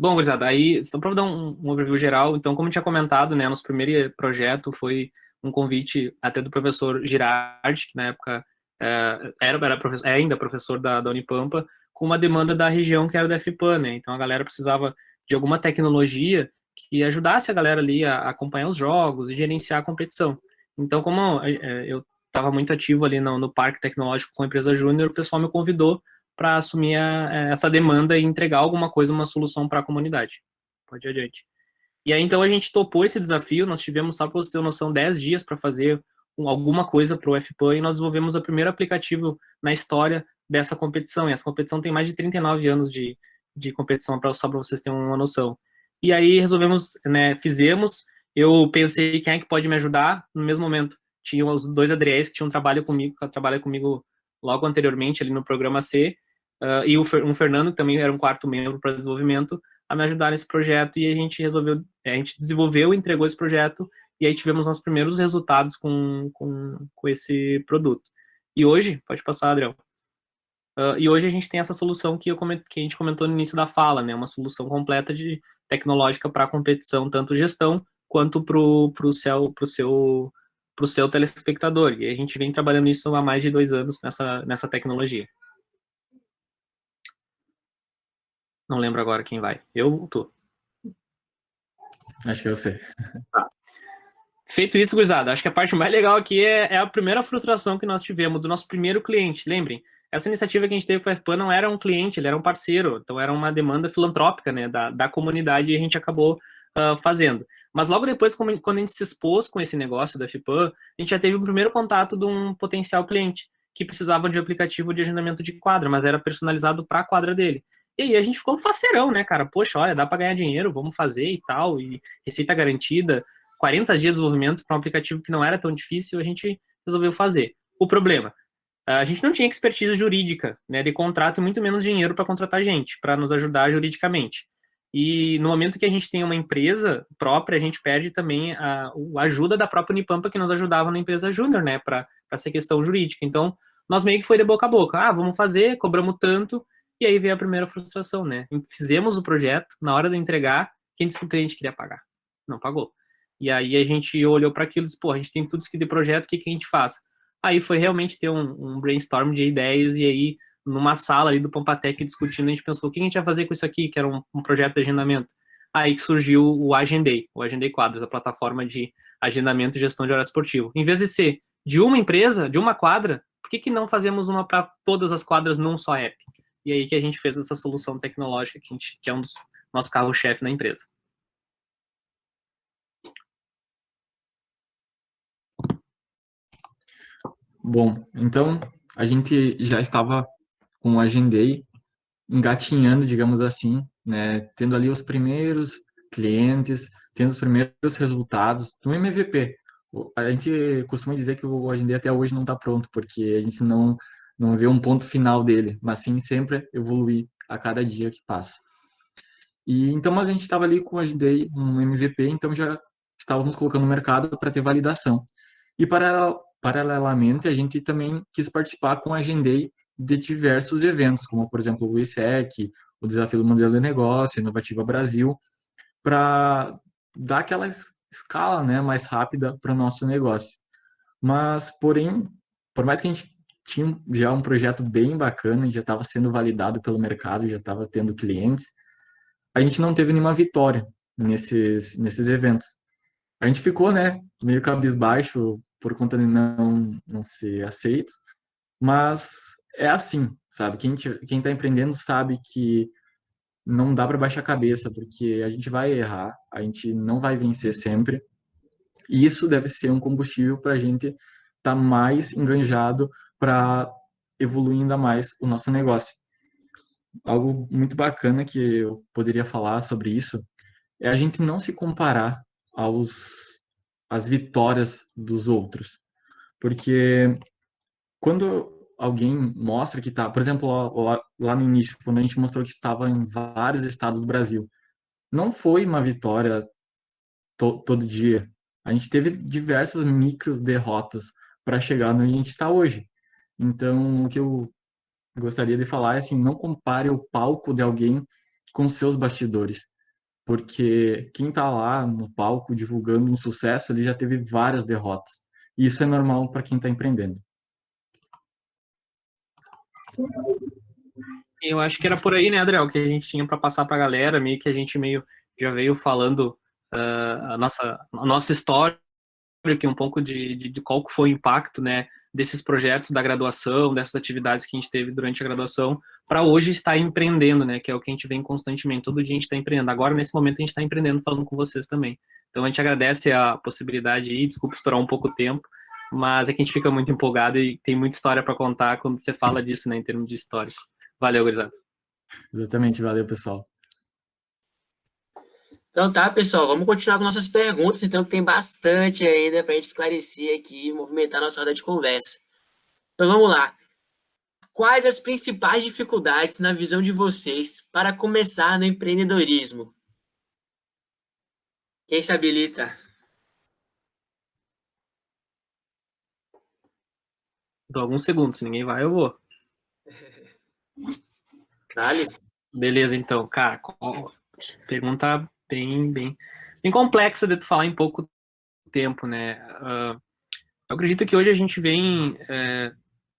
Bom, gurizada, aí, só para dar um overview geral, então, como eu tinha comentado, né, nosso primeiro projeto foi um convite até do professor Girardi, que na época é ainda professor da Unipampa, com uma demanda da região que era da FPAN, né, então a galera precisava de alguma tecnologia que ajudasse a galera ali a acompanhar os jogos e gerenciar a competição. Então, como eu estava muito ativo ali no Parque Tecnológico com a empresa Júnior, o pessoal me convidou para assumir essa demanda e entregar alguma coisa, uma solução para a comunidade. Pode ir adiante. E aí, então, a gente topou esse desafio, nós tivemos, só para você ter noção, 10 dias para fazer alguma coisa para o FPAN, e nós desenvolvemos o primeiro aplicativo na história dessa competição, e essa competição tem mais de 39 anos de competição, só para vocês terem uma noção. E aí, resolvemos, né, fizemos, eu pensei, quem é que pode me ajudar? No mesmo momento, tinham os 2 Adriéis que tinham trabalho comigo logo anteriormente ali no programa C, e um Fernando, que também era um 4º membro para desenvolvimento, a me ajudar nesse projeto, e a gente desenvolveu e entregou esse projeto, e aí tivemos nossos primeiros resultados com esse produto. E hoje, pode passar, Adriel, e hoje a gente tem essa solução que a gente comentou no início da fala, né, uma solução completa tecnológica para a competição, tanto gestão quanto para o seu telespectador, e a gente vem trabalhando isso há mais de 2 anos nessa tecnologia. Não lembro agora quem vai. Eu ou tu? Acho que eu sei. Tá. Feito isso, gurizada, acho que a parte mais legal aqui é a primeira frustração que nós tivemos do nosso primeiro cliente. Lembrem, essa iniciativa que a gente teve com a FPAN não era um cliente, ele era um parceiro, então era uma demanda filantrópica, né, da comunidade, e a gente acabou fazendo. Mas logo depois, quando a gente se expôs com esse negócio da FPAN, a gente já teve o primeiro contato de um potencial cliente que precisava de um aplicativo de agendamento de quadra, mas era personalizado para a quadra dele. E aí a gente ficou faceirão, né, cara? Poxa, olha, dá para ganhar dinheiro, vamos fazer e tal, e receita garantida, 40 dias de desenvolvimento para um aplicativo que não era tão difícil, a gente resolveu fazer. O problema, a gente não tinha expertise jurídica, né, de contrato e muito menos dinheiro para contratar gente, para nos ajudar juridicamente. E no momento que a gente tem uma empresa própria, a gente perde também a ajuda da própria Unipampa, que nos ajudava na empresa júnior, né, para essa questão jurídica. Então, nós meio que foi de boca a boca. Ah, vamos fazer, cobramos tanto, e aí veio a primeira frustração, né? Fizemos o projeto, na hora de entregar, quem disse que o cliente queria pagar? Não pagou. E aí a gente olhou para aquilo e disse, pô, a gente tem tudo isso aqui de projeto, o que a gente faz? Aí foi realmente ter um brainstorm de ideias, e aí, numa sala ali do Pampatec discutindo, a gente pensou, o que a gente vai fazer com isso aqui, que era um projeto de agendamento? Aí que surgiu o Agendei Quadros, a plataforma de agendamento e gestão de horário esportivo. Em vez de ser de uma empresa, de uma quadra, por que não fazemos uma para todas as quadras num só app? E aí que a gente fez essa solução tecnológica, que é um dos nossos carro-chefe na empresa. Bom, então a gente já estava com o Agendei engatinhando, digamos assim, né, tendo ali os primeiros clientes, tendo os primeiros resultados no MVP. A gente costuma dizer que o Agendei até hoje não está pronto, porque a gente não vê um ponto final dele, mas sim sempre evoluir a cada dia que passa. E então a gente estava ali com o Agendei, um MVP, então já estávamos colocando no mercado para ter validação. E paralelamente, a gente também quis participar com a Agendei de diversos eventos, como, por exemplo, o ISEC, o Desafio do Modelo de Negócio, Inovativa Brasil, para dar aquela escala, né, mais rápida para o nosso negócio. Mas, porém, por mais que a gente tinha já um projeto bem bacana, já estava sendo validado pelo mercado, já estava tendo clientes, a gente não teve nenhuma vitória nesses eventos. A gente ficou, né, meio cabisbaixo por conta de não ser aceitos, mas é assim, sabe? Quem tá empreendendo sabe que não dá para baixar a cabeça, porque a gente vai errar, a gente não vai vencer sempre, e isso deve ser um combustível para a gente estar tá mais enganjado para evoluir ainda mais o nosso negócio. Algo muito bacana que eu poderia falar sobre isso é a gente não se comparar às vitórias dos outros. Porque quando alguém mostra que está, por exemplo, lá no início, quando a gente mostrou que estava em vários estados do Brasil, não foi uma vitória todo dia. A gente teve diversas micro derrotas para chegar no que a gente está hoje. Então, o que eu gostaria de falar é assim, não compare o palco de alguém com seus bastidores, porque quem está lá no palco divulgando um sucesso, ele já teve várias derrotas. E isso é normal para quem está empreendendo. Eu acho que era por aí, né, Adriel, que a gente tinha para passar para a galera, meio que a gente já veio falando a nossa história, que um pouco de qual foi o impacto, né, desses projetos da graduação, dessas atividades que a gente teve durante a graduação, para hoje estar empreendendo, né, que é o que a gente vem constantemente, todo dia a gente está empreendendo. Agora, nesse momento, a gente está empreendendo, falando com vocês também. Então, a gente agradece a possibilidade aí, desculpa estourar um pouco o tempo, mas é que a gente fica muito empolgado e tem muita história para contar quando você fala disso, né, em termos de história. Valeu, gurizada. Exatamente, valeu, pessoal. Então tá, pessoal, vamos continuar com nossas perguntas, então que tem bastante ainda para a gente esclarecer aqui e movimentar nossa roda de conversa. Então vamos lá. Quais as principais dificuldades na visão de vocês para começar no empreendedorismo? Quem se habilita? Dou alguns segundos, se ninguém vai, eu vou. Dale. Beleza, então, cara, pergunta bem complexa de tu falar em pouco tempo, né? Eu acredito que hoje a gente vem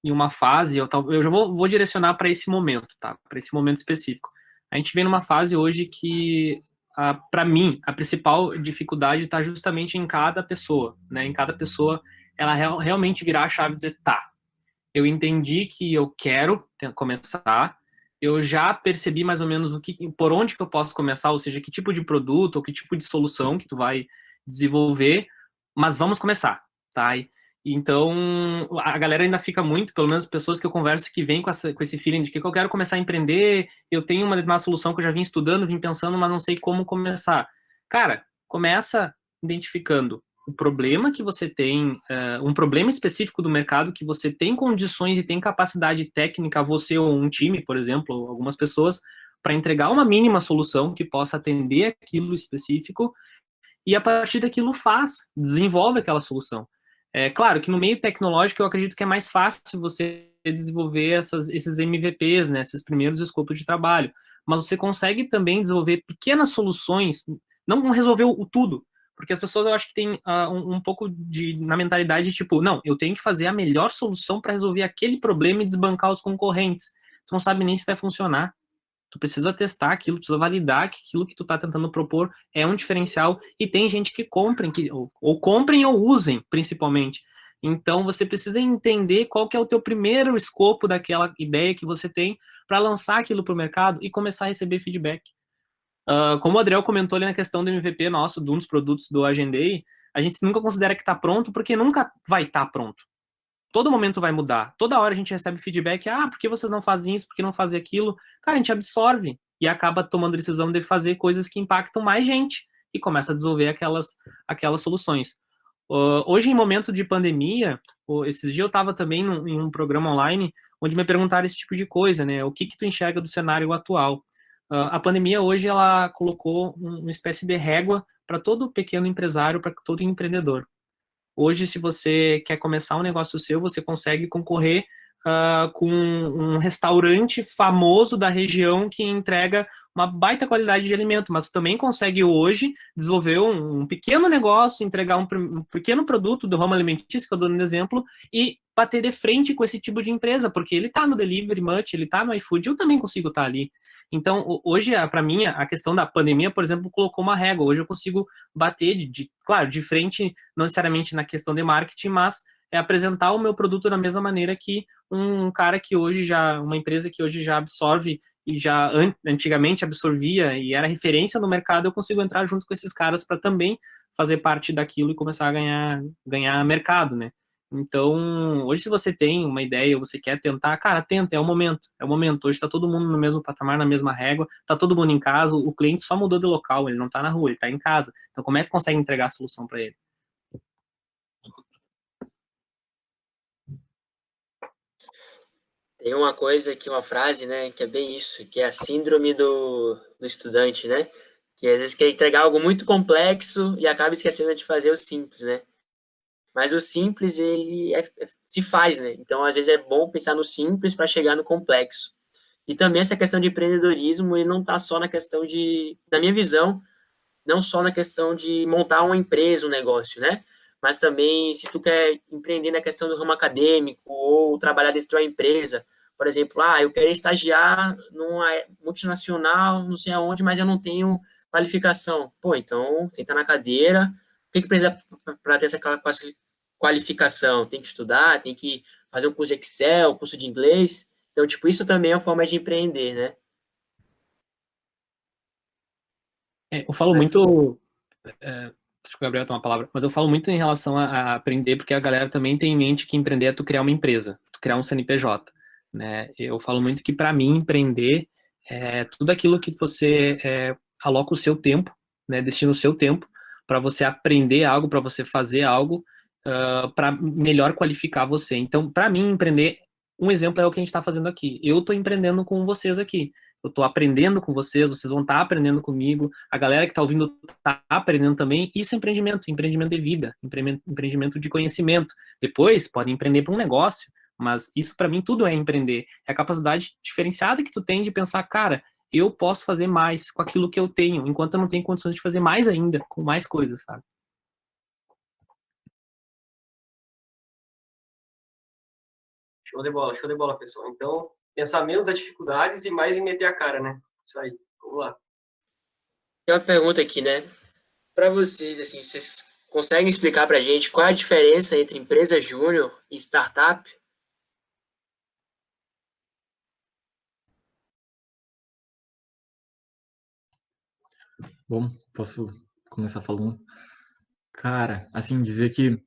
em uma fase, eu já vou direcionar para esse momento, tá? Para esse momento específico. A gente vem numa fase hoje que, para mim, a principal dificuldade está justamente em cada pessoa, né? Em cada pessoa, ela realmente virar a chave e dizer, tá, eu entendi que eu quero começar, eu já percebi mais ou menos por onde que eu posso começar, ou seja, que tipo de produto ou que tipo de solução que tu vai desenvolver, mas vamos começar, tá? Então, a galera ainda fica muito, pelo menos pessoas que eu converso que vêm com esse feeling de que eu quero começar a empreender, eu tenho uma solução que eu já vim estudando, vim pensando, mas não sei como começar. Cara, começa identificando o problema que você tem, um problema específico do mercado que você tem condições e tem capacidade técnica, você ou um time, por exemplo, algumas pessoas, para entregar uma mínima solução que possa atender aquilo específico, e a partir daquilo desenvolve aquela solução. É claro que no meio tecnológico eu acredito que é mais fácil você desenvolver esses MVPs, né, esses primeiros escopos de trabalho, mas você consegue também desenvolver pequenas soluções, não resolver o tudo, porque as pessoas eu acho que têm um pouco na mentalidade tipo, não, eu tenho que fazer a melhor solução para resolver aquele problema e desbancar os concorrentes. Tu não sabe nem se vai funcionar. Tu precisa testar aquilo, precisa validar que aquilo que tu tá tentando propor é um diferencial, e tem gente que comprem, ou comprem ou usem, principalmente. Então, você precisa entender qual que é o teu primeiro escopo daquela ideia que você tem para lançar aquilo para o mercado e começar a receber feedback. Como o Adriel comentou ali na questão do MVP nosso, de um dos produtos do Agendei, a gente nunca considera que está pronto, porque nunca vai estar pronto. Todo momento vai mudar. Toda hora a gente recebe feedback, por que vocês não fazem isso, por que não fazem aquilo? Cara, a gente absorve e acaba tomando a decisão de fazer coisas que impactam mais gente e começa a desenvolver aquelas soluções. Hoje, em momento de pandemia, esses dias eu estava também em um programa online onde me perguntaram esse tipo de coisa, né? O que tu enxerga do cenário atual? A pandemia hoje, ela colocou uma espécie de régua para todo pequeno empresário, para todo empreendedor. Hoje, se você quer começar um negócio seu, você consegue concorrer com um restaurante famoso da região que entrega uma baita qualidade de alimento, mas também consegue hoje desenvolver um pequeno negócio, entregar um pequeno produto do ramo alimentício, que eu dou um exemplo, e bater de frente com esse tipo de empresa, porque ele está no Delivery Much, ele está no iFood, eu também consigo estar ali. Então, hoje, para mim, a questão da pandemia, por exemplo, colocou uma régua. Hoje eu consigo bater, claro, de frente, não necessariamente na questão de marketing, mas apresentar o meu produto da mesma maneira que um cara que hoje uma empresa que hoje já absorve e já antigamente absorvia e era referência no mercado, eu consigo entrar junto com esses caras para também fazer parte daquilo e começar a ganhar mercado, né? Então, hoje se você tem uma ideia ou você quer tentar, cara, tenta, é o momento. Hoje está todo mundo no mesmo patamar, na mesma régua, está todo mundo em casa, o cliente só mudou de local, ele não está na rua, ele está em casa. Então, como é que consegue entregar a solução para ele? Tem uma coisa aqui, uma frase, né, que é bem isso, que é a síndrome do estudante, né? Que às vezes quer entregar algo muito complexo e acaba esquecendo de fazer o simples, né? Mas o simples, ele se faz, né? Então, às vezes é bom pensar no simples para chegar no complexo. E também essa questão de empreendedorismo, ele não está só na questão na minha visão, não só na questão de montar uma empresa, um negócio, né? Mas também, se tu quer empreender na questão do ramo acadêmico ou trabalhar dentro de uma empresa, por exemplo, eu quero estagiar numa multinacional, não sei aonde, mas eu não tenho qualificação. Pô, então, senta na cadeira, o que precisa para ter essa qualificação? Tem que estudar, tem que fazer um curso de Excel, curso de inglês. Então, tipo, isso também é uma forma de empreender, né? Eu falo muito... acho que o Gabriel tem uma palavra, mas eu falo muito em relação a aprender, porque a galera também tem em mente que empreender é tu criar uma empresa, tu criar um CNPJ, né? Eu falo muito que, para mim, empreender é tudo aquilo que você aloca o seu tempo, né? Destina o seu tempo para você aprender algo, para você fazer algo, para melhor qualificar você. Então, para mim, empreender, um exemplo é o que a gente está fazendo aqui. Eu estou empreendendo com vocês aqui. Eu estou aprendendo com vocês vão estar aprendendo comigo, a galera que está ouvindo está aprendendo também. Isso é empreendimento de vida, empreendimento de conhecimento. Depois, pode empreender para um negócio, mas isso para mim tudo é empreender. É a capacidade diferenciada que tu tem de pensar, cara, eu posso fazer mais com aquilo que eu tenho, enquanto eu não tenho condições de fazer mais ainda, com mais coisas, sabe? Show de bola, pessoal. Então, pensar menos nas dificuldades e mais em meter a cara, né? Isso aí, vamos lá. Tem uma pergunta aqui, né? Para vocês, assim, vocês conseguem explicar para a gente qual é a diferença entre empresa júnior e startup? Bom, posso começar falando? Cara, assim, dizer que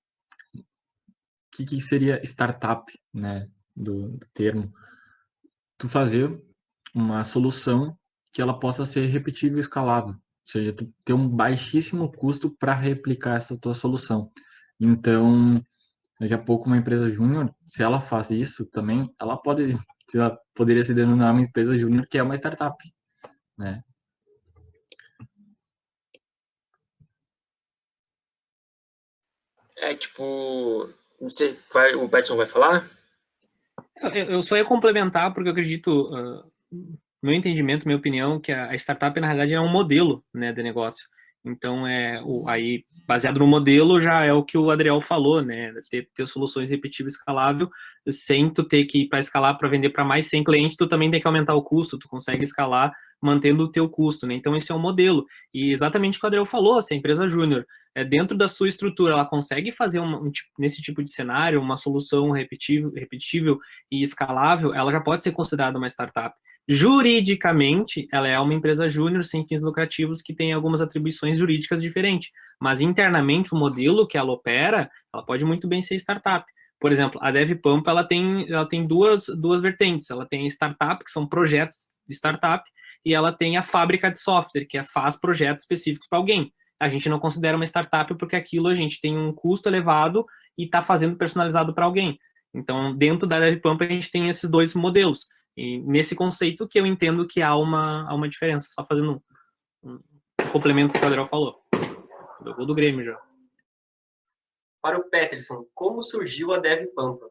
seria startup, né, do termo? Tu fazer uma solução que ela possa ser repetível e escalável, seja, tu ter um baixíssimo custo para replicar essa tua solução. Então, daqui a pouco uma empresa júnior, se ela faz isso também, ela poderia se denominar uma empresa júnior que é uma startup, né? Tipo, não sei, o Peterson vai falar? Eu só ia complementar, porque eu acredito, meu entendimento, minha opinião, que a startup, na realidade, é um modelo, né, de negócio. Então, aí, baseado no modelo, já é o que o Adriel falou, né, ter soluções repetíveis e escalável, sem tu ter que ir para escalar, para vender para mais 100 clientes, tu também tem que aumentar o custo, tu consegue escalar mantendo o teu custo, né, então esse é o modelo. E exatamente o que o Adriel falou, se a empresa júnior, dentro da sua estrutura, ela consegue fazer nesse tipo de cenário, uma solução repetível e escalável, ela já pode ser considerada uma startup. Juridicamente, ela é uma empresa júnior sem fins lucrativos que tem algumas atribuições jurídicas diferentes, mas internamente o modelo que ela opera, ela pode muito bem ser startup. Por exemplo, a DevPampa, ela tem duas vertentes. Ela tem startup, que são projetos de startup, e ela tem a fábrica de software, que faz projetos específicos para alguém. A gente não considera uma startup porque aquilo a gente tem um custo elevado e está fazendo personalizado para alguém. Então, dentro da DevPampa, a gente tem esses dois modelos. E nesse conceito que eu entendo que há uma diferença. Só fazendo um complemento que o Adriel falou. Do gol do Grêmio já. Para o Peterson, como surgiu a DevPampa?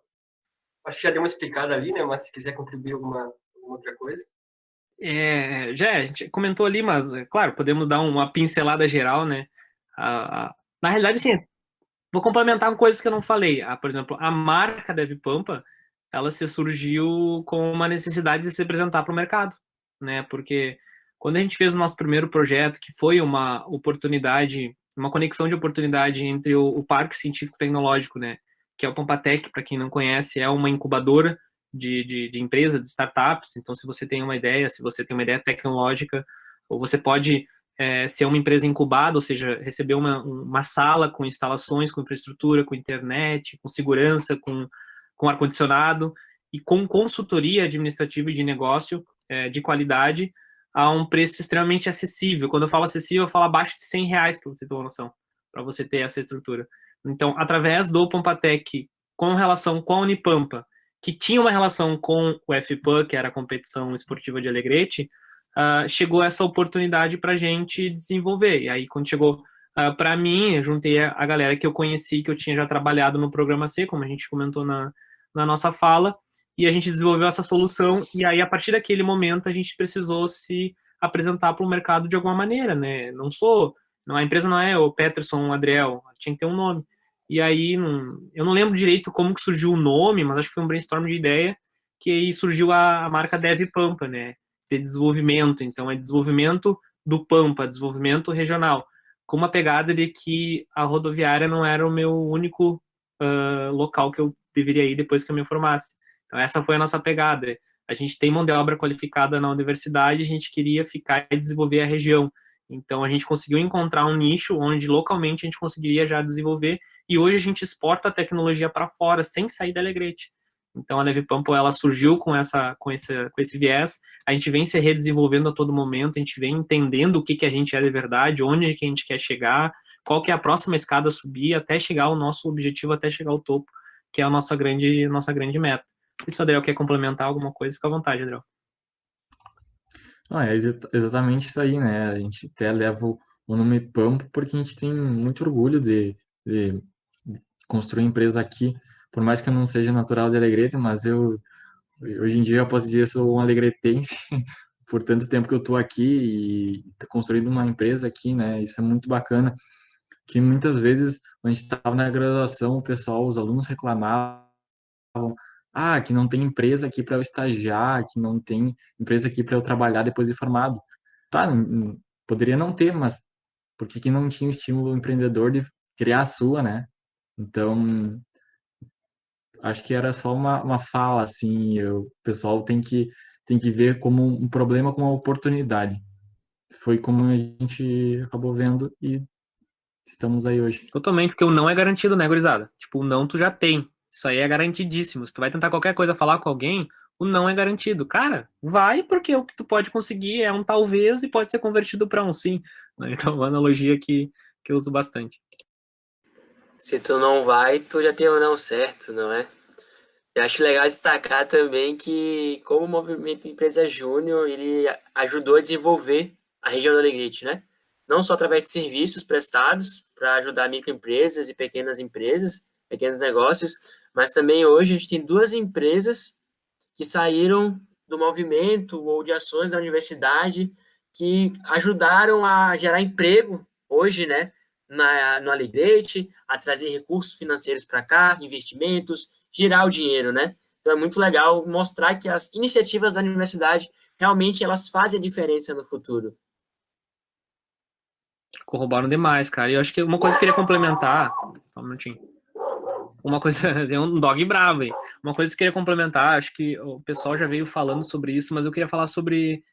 Acho que já deu uma explicada ali, né? Mas se quiser contribuir alguma outra coisa. A gente comentou ali, mas, claro, podemos dar uma pincelada geral, né? Na realidade, sim, vou complementar com coisas que eu não falei. Por exemplo, a marca DevPampa, ela se surgiu com uma necessidade de se apresentar para o mercado, né? Porque quando a gente fez o nosso primeiro projeto, que foi uma oportunidade, uma conexão de oportunidade entre o Parque Científico Tecnológico, né? Que é o Pampatec, para quem não conhece, é uma incubadora de empresas, de startups. Então, se você tem uma ideia, se você tem uma ideia tecnológica, ou você pode ser uma empresa incubada, ou seja, receber uma sala com instalações, com infraestrutura, com internet, com segurança, com ar-condicionado e com consultoria administrativa e de negócio de qualidade a um preço extremamente acessível. Quando eu falo acessível, eu falo abaixo de R$100, para você ter uma noção, para você ter essa estrutura. Então, através do Pampatec, com relação com a Unipampa, que tinha uma relação com o FPAN, que era a competição esportiva de Alegrete, chegou essa oportunidade para a gente desenvolver. E aí, quando chegou para mim, eu juntei a galera que eu conheci, que eu tinha já trabalhado no Programa C, como a gente comentou na nossa fala, e a gente desenvolveu essa solução, e aí, a partir daquele momento, a gente precisou se apresentar para o mercado de alguma maneira, né? A empresa não é o Peterson, o Adriel, tinha que ter um nome. E aí, eu não lembro direito como que surgiu o nome, mas acho que foi um brainstorm de ideia, que aí surgiu a marca DevPampa, né? De desenvolvimento. Então, é desenvolvimento do Pampa, desenvolvimento regional, com uma pegada de que a rodoviária não era o meu único local que eu deveria ir depois que eu me formasse. Então, essa foi a nossa pegada. A gente tem mão de obra qualificada na universidade, a gente queria ficar e desenvolver a região. Então, a gente conseguiu encontrar um nicho onde localmente a gente conseguiria já desenvolver, e hoje a gente exporta a tecnologia para fora, sem sair da Alegrete. Então, a DevPampa, ela surgiu com esse viés, a gente vem se redesenvolvendo a todo momento, a gente vem entendendo o que a gente é de verdade, onde que a gente quer chegar, qual que é a próxima escada a subir, até chegar ao nosso objetivo, até chegar ao topo, que é a nossa grande meta. E se o Adriel quer complementar alguma coisa, fica à vontade, Adriel. É exatamente isso aí, né? A gente até leva o nome Pampa porque a gente tem muito orgulho de construir empresa aqui, por mais que eu não seja natural de Alegrete, mas hoje em dia eu posso dizer que eu sou um alegretense por tanto tempo que eu estou aqui e construindo uma empresa aqui, né? Isso é muito bacana, que muitas vezes, quando a gente estava na graduação, os alunos reclamavam que não tem empresa aqui para eu estagiar, que não tem empresa aqui para eu trabalhar depois de formado. Tá, poderia não ter, mas por que não tinha o estímulo empreendedor de criar a sua, né? Então, acho que era só uma fala, assim, o pessoal tem que ver como um problema, como uma oportunidade. Foi como a gente acabou vendo e estamos aí hoje. Totalmente, porque o não é garantido, né, gurizada? Tipo, o não tu já tem. Isso aí é garantidíssimo. Se tu vai tentar qualquer coisa falar com alguém, o não é garantido. Cara, vai, porque o que tu pode conseguir é um talvez e pode ser convertido para um sim. né? Então, é uma analogia que eu uso bastante. Se tu não vai, tu já tem o não certo, não é? Eu acho legal destacar também que, como o Movimento Empresa Júnior, ele ajudou a desenvolver a região do Alegrete, né? Não só através de serviços prestados para ajudar microempresas e pequenas empresas, pequenos negócios, mas também hoje a gente tem 2 empresas que saíram do movimento ou de ações da universidade que ajudaram a gerar emprego hoje, né, no Alegrete, a trazer recursos financeiros para cá, investimentos, girar o dinheiro, né? Então é muito legal mostrar que as iniciativas da universidade realmente elas fazem a diferença no futuro. Corroboram demais, cara. E eu acho que uma coisa que eu queria complementar, só um minutinho. Uma coisa, tem um dog bravo aí. Uma coisa que eu queria complementar, acho que o pessoal já veio falando sobre isso, mas eu queria falar sobre.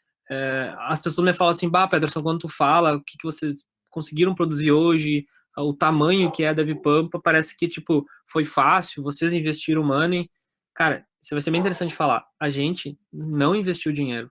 As pessoas me falam assim, bah, Peterson, quando tu fala, o que vocês conseguiram produzir hoje, o tamanho que é a DevPampa, parece que, tipo, foi fácil, vocês investiram money. Cara, isso vai ser bem interessante falar. A gente não investiu dinheiro.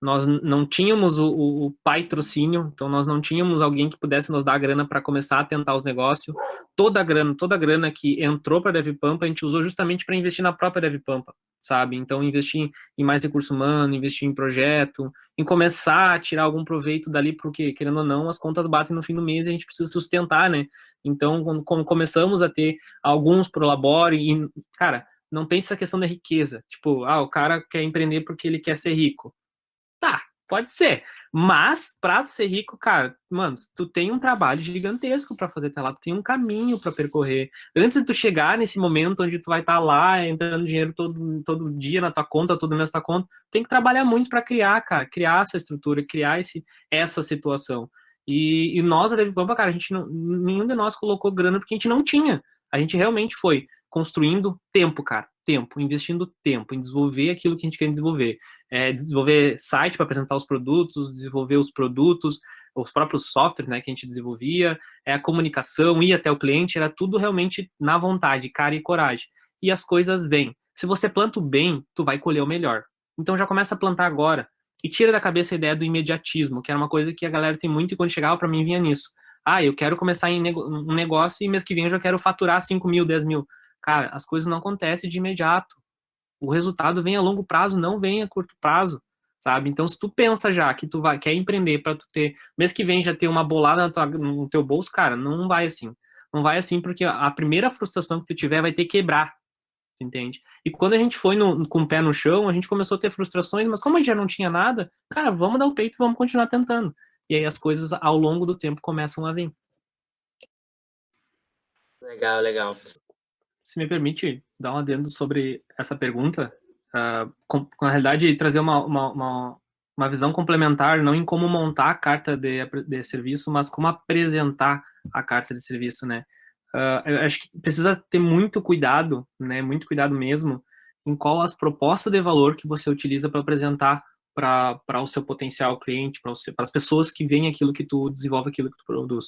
Nós não tínhamos o patrocínio, então nós não tínhamos alguém que pudesse nos dar a grana para começar a tentar os negócios. Toda a grana que entrou para a DevPampa, a gente usou justamente para investir na própria DevPampa, sabe? Então, investir em mais recurso humano, investir em projeto, em começar a tirar algum proveito dali, porque, querendo ou não, as contas batem no fim do mês e a gente precisa sustentar, né? Então, quando começamos a ter alguns prolabore, e, cara, não tem essa questão da riqueza. Tipo, o cara quer empreender porque ele quer ser rico. Tá, pode ser. Mas, pra tu ser rico, cara, mano, tu tem um trabalho gigantesco pra fazer até lá, tu tem um caminho pra percorrer. Antes de tu chegar nesse momento onde tu vai estar lá, entrando dinheiro todo dia na tua conta, todo mês na tua conta, tem que trabalhar muito pra criar, cara, criar essa estrutura, criar essa situação. E nós, a DevPampa, cara, nenhum de nós colocou grana porque a gente não tinha. A gente realmente foi construindo tempo, cara, tempo, investindo tempo em desenvolver aquilo que a gente quer desenvolver. Desenvolver site para apresentar os produtos, desenvolver os produtos, os próprios softwares, né, que a gente desenvolvia, a comunicação, ir até o cliente, era tudo realmente na vontade, cara e coragem. E as coisas vêm. Se você planta o bem, tu vai colher o melhor. Então já começa a plantar agora. E tira da cabeça a ideia do imediatismo, que era uma coisa que a galera tem muito e quando chegava para mim vinha nisso. Eu quero começar um negócio e mês que vem eu já quero faturar 5 mil, 10 mil. Cara, as coisas não acontecem de imediato. O resultado vem a longo prazo, não vem a curto prazo, sabe? Então, se tu pensa já que tu quer empreender para tu ter, mês que vem já ter uma bolada no teu bolso, cara, não vai assim. Não vai assim porque a primeira frustração que tu tiver vai ter que quebrar, entende? E quando a gente foi com o pé no chão, a gente começou a ter frustrações, mas como a gente já não tinha nada, cara, vamos dar o peito e vamos continuar tentando. E aí as coisas ao longo do tempo começam a vir. Legal, legal. Se me permite dar um adendo sobre essa pergunta, na realidade, trazer uma visão complementar, não em como montar a carta de serviço, mas como apresentar a carta de serviço, né? Eu acho que precisa ter muito cuidado, né? Muito cuidado mesmo, em qual as propostas de valor que você utiliza para apresentar para o seu potencial cliente, para as pessoas que veem aquilo que tu desenvolve, aquilo que tu produz.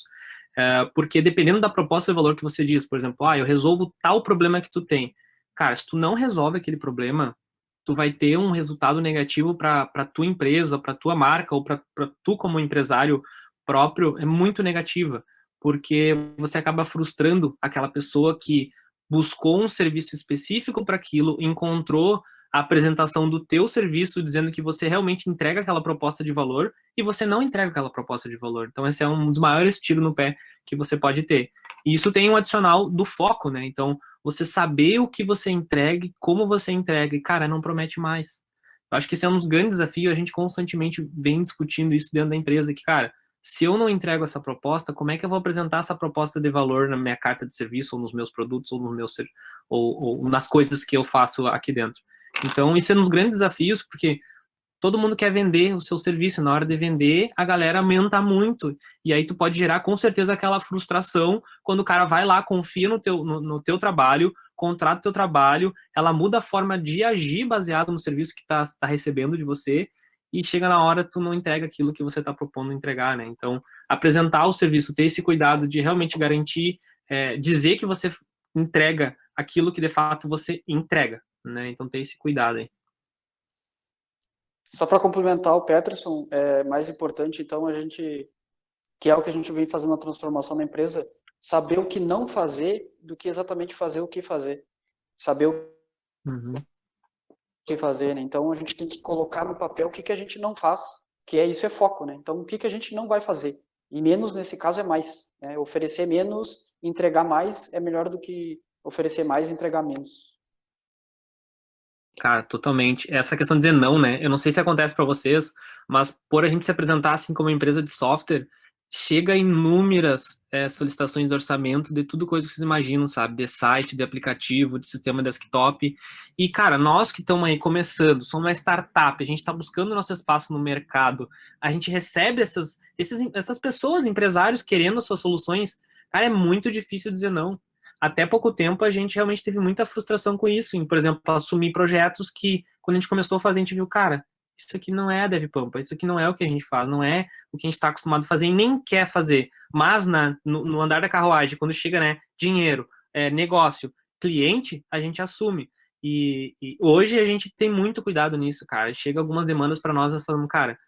Porque dependendo da proposta de valor que você diz, por exemplo, eu resolvo tal problema que tu tem. Cara, se tu não resolve aquele problema, tu vai ter um resultado negativo para tua empresa, para tua marca ou para tu como empresário próprio, é muito negativa, porque você acaba frustrando aquela pessoa que buscou um serviço específico para aquilo, encontrou a apresentação do teu serviço dizendo que você realmente entrega aquela proposta de valor e você não entrega aquela proposta de valor. Então esse é um dos maiores tiros no pé que você pode ter. E isso tem um adicional do foco, né? Então você saber o que você entrega, como você entrega, e cara, não promete mais. Eu acho que esse é um dos grandes desafios, a gente constantemente vem discutindo isso dentro da empresa, que cara, se eu não entrego essa proposta, como é que eu vou apresentar essa proposta de valor na minha carta de serviço, ou nos meus produtos, ou nos meus ou nas coisas que eu faço aqui dentro? Então, isso é um dos grandes desafios, porque todo mundo quer vender o seu serviço, na hora de vender, a galera aumenta muito, e aí tu pode gerar com certeza aquela frustração quando o cara vai lá, confia no teu trabalho, contrata o teu trabalho, ela muda a forma de agir baseado no serviço que tá recebendo de você, e chega na hora tu não entrega aquilo que você está propondo entregar, né? Então, apresentar o serviço, ter esse cuidado de realmente garantir, dizer que você entrega aquilo que de fato você entrega, né? Então, ter esse cuidado aí. Só para complementar o Peterson, é mais importante, então, a gente que é o que a gente vem fazendo na transformação da empresa, saber o que não fazer do que exatamente fazer o que fazer. Saber o Uhum. que fazer, né? Então a gente tem que colocar no papel o que, que a gente não faz, que é isso é foco, né? Então o que, que a gente não vai fazer. E menos nesse caso é mais, né? Oferecer menos, entregar mais é melhor do que oferecer mais e entregar menos. Cara, totalmente. Essa questão de dizer não, né? Eu não sei se acontece para vocês, mas por a gente se apresentar assim como empresa de software, chega inúmeras solicitações de orçamento de tudo coisa que vocês imaginam, sabe? De site, de aplicativo, de sistema desktop. E, cara, nós que estamos aí começando, somos uma startup, a gente está buscando nosso espaço no mercado, a gente recebe essas pessoas, empresários, querendo suas soluções. Cara, é muito difícil dizer não. Até pouco tempo a gente realmente teve muita frustração com isso, em, por exemplo, assumir projetos que, quando a gente começou a fazer, a gente viu, cara, isso aqui não é a DevPampa, isso aqui não é o que a gente faz, não é o que a gente está acostumado a fazer e nem quer fazer. Mas no andar da carruagem, quando chega, né, dinheiro, negócio, cliente, a gente assume. E hoje a gente tem muito cuidado nisso, cara. Chega algumas demandas para nós falando, cara,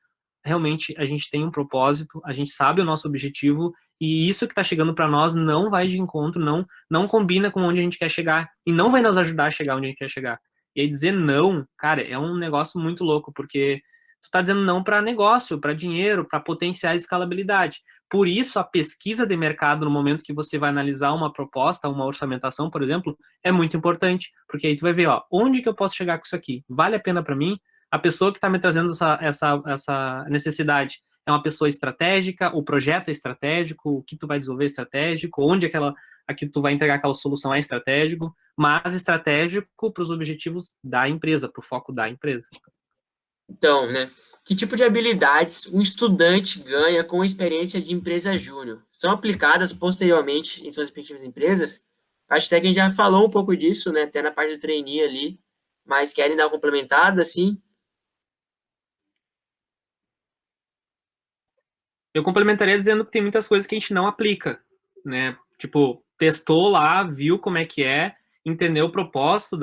realmente a gente tem um propósito, a gente sabe o nosso objetivo e isso que está chegando para nós não vai de encontro, não combina com onde a gente quer chegar e não vai nos ajudar a chegar onde a gente quer chegar. E aí dizer não, cara, é um negócio muito louco, porque tu está dizendo não para negócio, para dinheiro, para potenciais escalabilidade. Por isso, a pesquisa de mercado no momento que você vai analisar uma proposta, uma orçamentação, por exemplo, é muito importante, porque aí tu vai ver, ó, onde que eu posso chegar com isso aqui? Vale a pena para mim? A pessoa que está me trazendo essa necessidade é uma pessoa estratégica, o projeto é estratégico, o que tu vai desenvolver é estratégico, onde aqui tu vai entregar aquela solução é estratégico, mas estratégico para os objetivos da empresa, para o foco da empresa. Então, né? Que tipo de habilidades um estudante ganha com a experiência de empresa júnior? São aplicadas posteriormente em suas respectivas empresas? Acho até que a gente já falou um pouco disso, né? Até na parte do trainee ali, mas querem dar uma complementada, assim? Eu complementaria dizendo que tem muitas coisas que a gente não aplica, né? Tipo, testou lá, viu como é que é, entendeu o propósito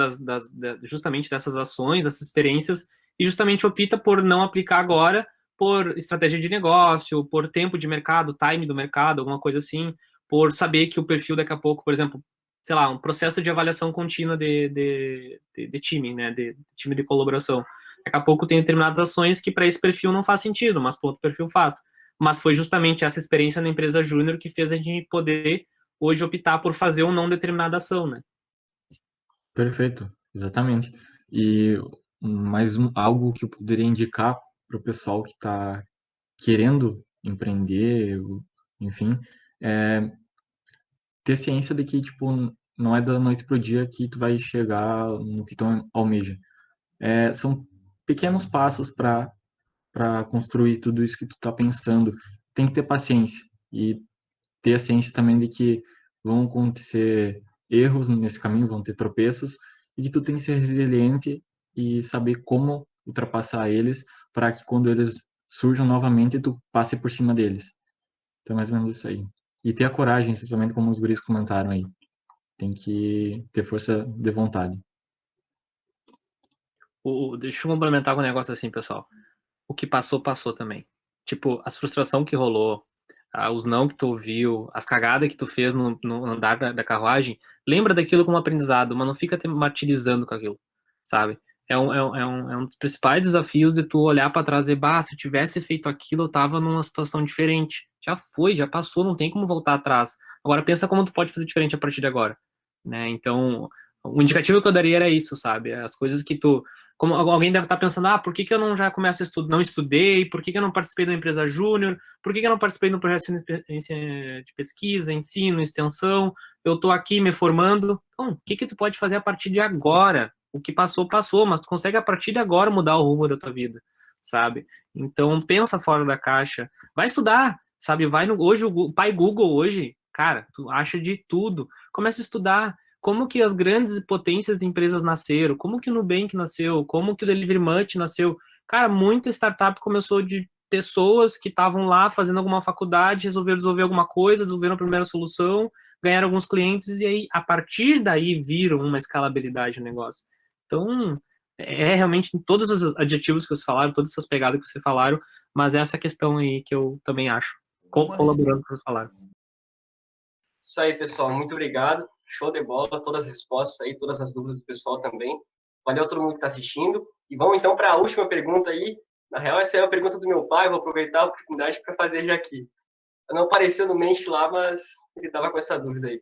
justamente dessas ações, dessas experiências, e justamente opta por não aplicar agora, por estratégia de negócio, por tempo de mercado, time do mercado, alguma coisa assim, por saber que o perfil daqui a pouco, por exemplo, sei lá, um processo de avaliação contínua de time, né? De time de colaboração. Daqui a pouco tem determinadas ações que para esse perfil não faz sentido, mas para outro perfil faz. Mas foi justamente essa experiência na empresa júnior que fez a gente poder hoje optar por fazer ou não determinada ação, né? Perfeito, exatamente. E algo que eu poderia indicar para o pessoal que está querendo empreender, enfim, é ter ciência de que, tipo, não é da noite pro dia que tu vai chegar no que tu almeja. São pequenos passos para construir tudo isso que tu tá pensando. Tem que ter paciência e ter a ciência também de que vão acontecer erros nesse caminho, vão ter tropeços, e que tu tem que ser resiliente e saber como ultrapassar eles para que quando eles surjam novamente, tu passe por cima deles. Então, é mais ou menos isso aí. E ter a coragem, especialmente como os guris comentaram aí. Tem que ter força de vontade. Deixa eu complementar com um negócio assim, pessoal. O que passou, passou também. Tipo, as frustração que rolou, os não que tu ouviu, as cagadas que tu fez no andar da carruagem, lembra daquilo como aprendizado, mas não fica te martirizando com aquilo, sabe? É um dos principais desafios de tu olhar para trás e, se eu tivesse feito aquilo, eu tava numa situação diferente. Já foi, já passou, não tem como voltar atrás. Agora pensa como tu pode fazer diferente a partir de agora, né? Então, o indicativo que eu daria era isso, sabe? As coisas que tu como alguém deve estar pensando, por que eu não já começo a estudar, não estudei, por que eu não participei da empresa júnior, por que eu não participei do projeto de pesquisa, ensino, extensão, eu estou aqui me formando. Então, o que tu pode fazer a partir de agora? O que passou, passou, mas tu consegue a partir de agora mudar o rumo da tua vida, sabe? Então, pensa fora da caixa, vai estudar, sabe? Hoje, o pai Google hoje, cara, tu acha de tudo, começa a estudar, como que as grandes potências de empresas nasceram, como que o Nubank nasceu, como que o Delivery Much nasceu. Cara, muita startup começou de pessoas que estavam lá fazendo alguma faculdade, resolveram resolver alguma coisa, desenvolveram a primeira solução, ganharam alguns clientes e aí, a partir daí, viram uma escalabilidade no negócio. Então, realmente todos os adjetivos que vocês falaram, todas essas pegadas que vocês falaram, mas é essa questão aí que eu também acho. colaborando com o salário. Isso aí, pessoal. Muito obrigado. Show de bola. Todas as respostas aí, todas as dúvidas do pessoal também. Valeu todo mundo que está assistindo. E vamos então para a última pergunta aí. Na real, essa é a pergunta do meu pai. Vou aproveitar a oportunidade para fazer já aqui. Não apareceu no mente lá, mas ele estava com essa dúvida aí.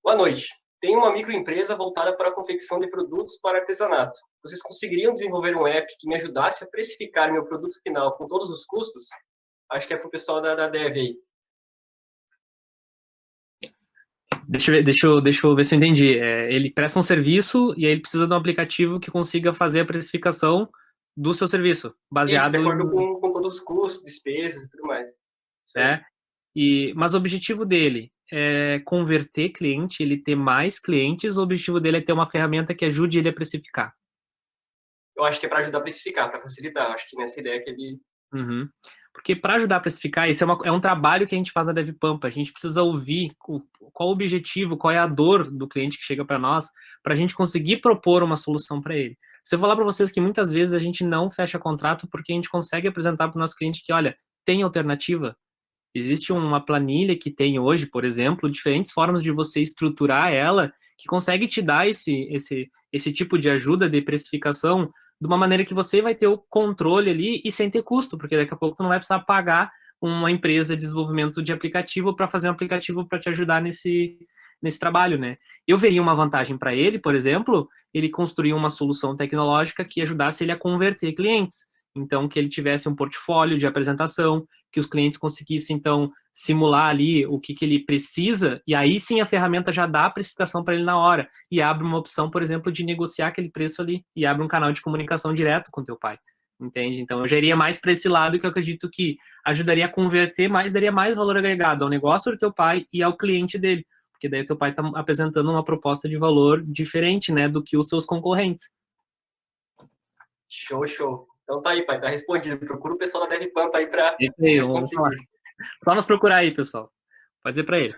Boa noite. Tenho uma microempresa voltada para a confecção de produtos para artesanato. Vocês conseguiriam desenvolver um app que me ajudasse a precificar meu produto final com todos os custos? Acho que é para o pessoal da Dev aí. Deixa eu ver se eu entendi. Ele presta um serviço e aí ele precisa de um aplicativo que consiga fazer a precificação do seu serviço, baseado Isso, de acordo com todos os custos, despesas e tudo mais. Mas o objetivo dele é converter cliente, ele ter mais clientes, o objetivo dele é ter uma ferramenta que ajude ele a precificar. Eu acho que é para ajudar a precificar, para facilitar. Acho que nessa ideia que ele... Uhum. Porque para ajudar a precificar, isso é um trabalho que a gente faz na DevPampa. A gente precisa ouvir qual o objetivo, qual é a dor do cliente que chega para nós, para a gente conseguir propor uma solução para ele. Se eu falar para vocês que muitas vezes a gente não fecha contrato porque a gente consegue apresentar para o nosso cliente que, olha, tem alternativa. Existe uma planilha que tem hoje, por exemplo, diferentes formas de você estruturar ela, que consegue te dar esse tipo de ajuda de precificação de uma maneira que você vai ter o controle ali e sem ter custo, porque daqui a pouco tu não vai precisar pagar uma empresa de desenvolvimento de aplicativo para fazer um aplicativo para te ajudar nesse trabalho, né? Eu veria uma vantagem para ele, por exemplo, ele construir uma solução tecnológica que ajudasse ele a converter clientes. Então, que ele tivesse um portfólio de apresentação, que os clientes conseguissem, então, simular ali o que ele precisa, e aí sim a ferramenta já dá a precificação para ele na hora, e abre uma opção, por exemplo, de negociar aquele preço ali, e abre um canal de comunicação direto com o teu pai, entende? Então, eu já iria mais para esse lado, que eu acredito que ajudaria a converter mais, daria mais valor agregado ao negócio do teu pai e ao cliente dele, porque daí o teu pai está apresentando uma proposta de valor diferente, né, do que os seus concorrentes. Show. Então tá aí, pai, tá respondido. Procura o pessoal da DevPampa aí para conseguir. Só nos procurar aí, pessoal. Fazer para ele.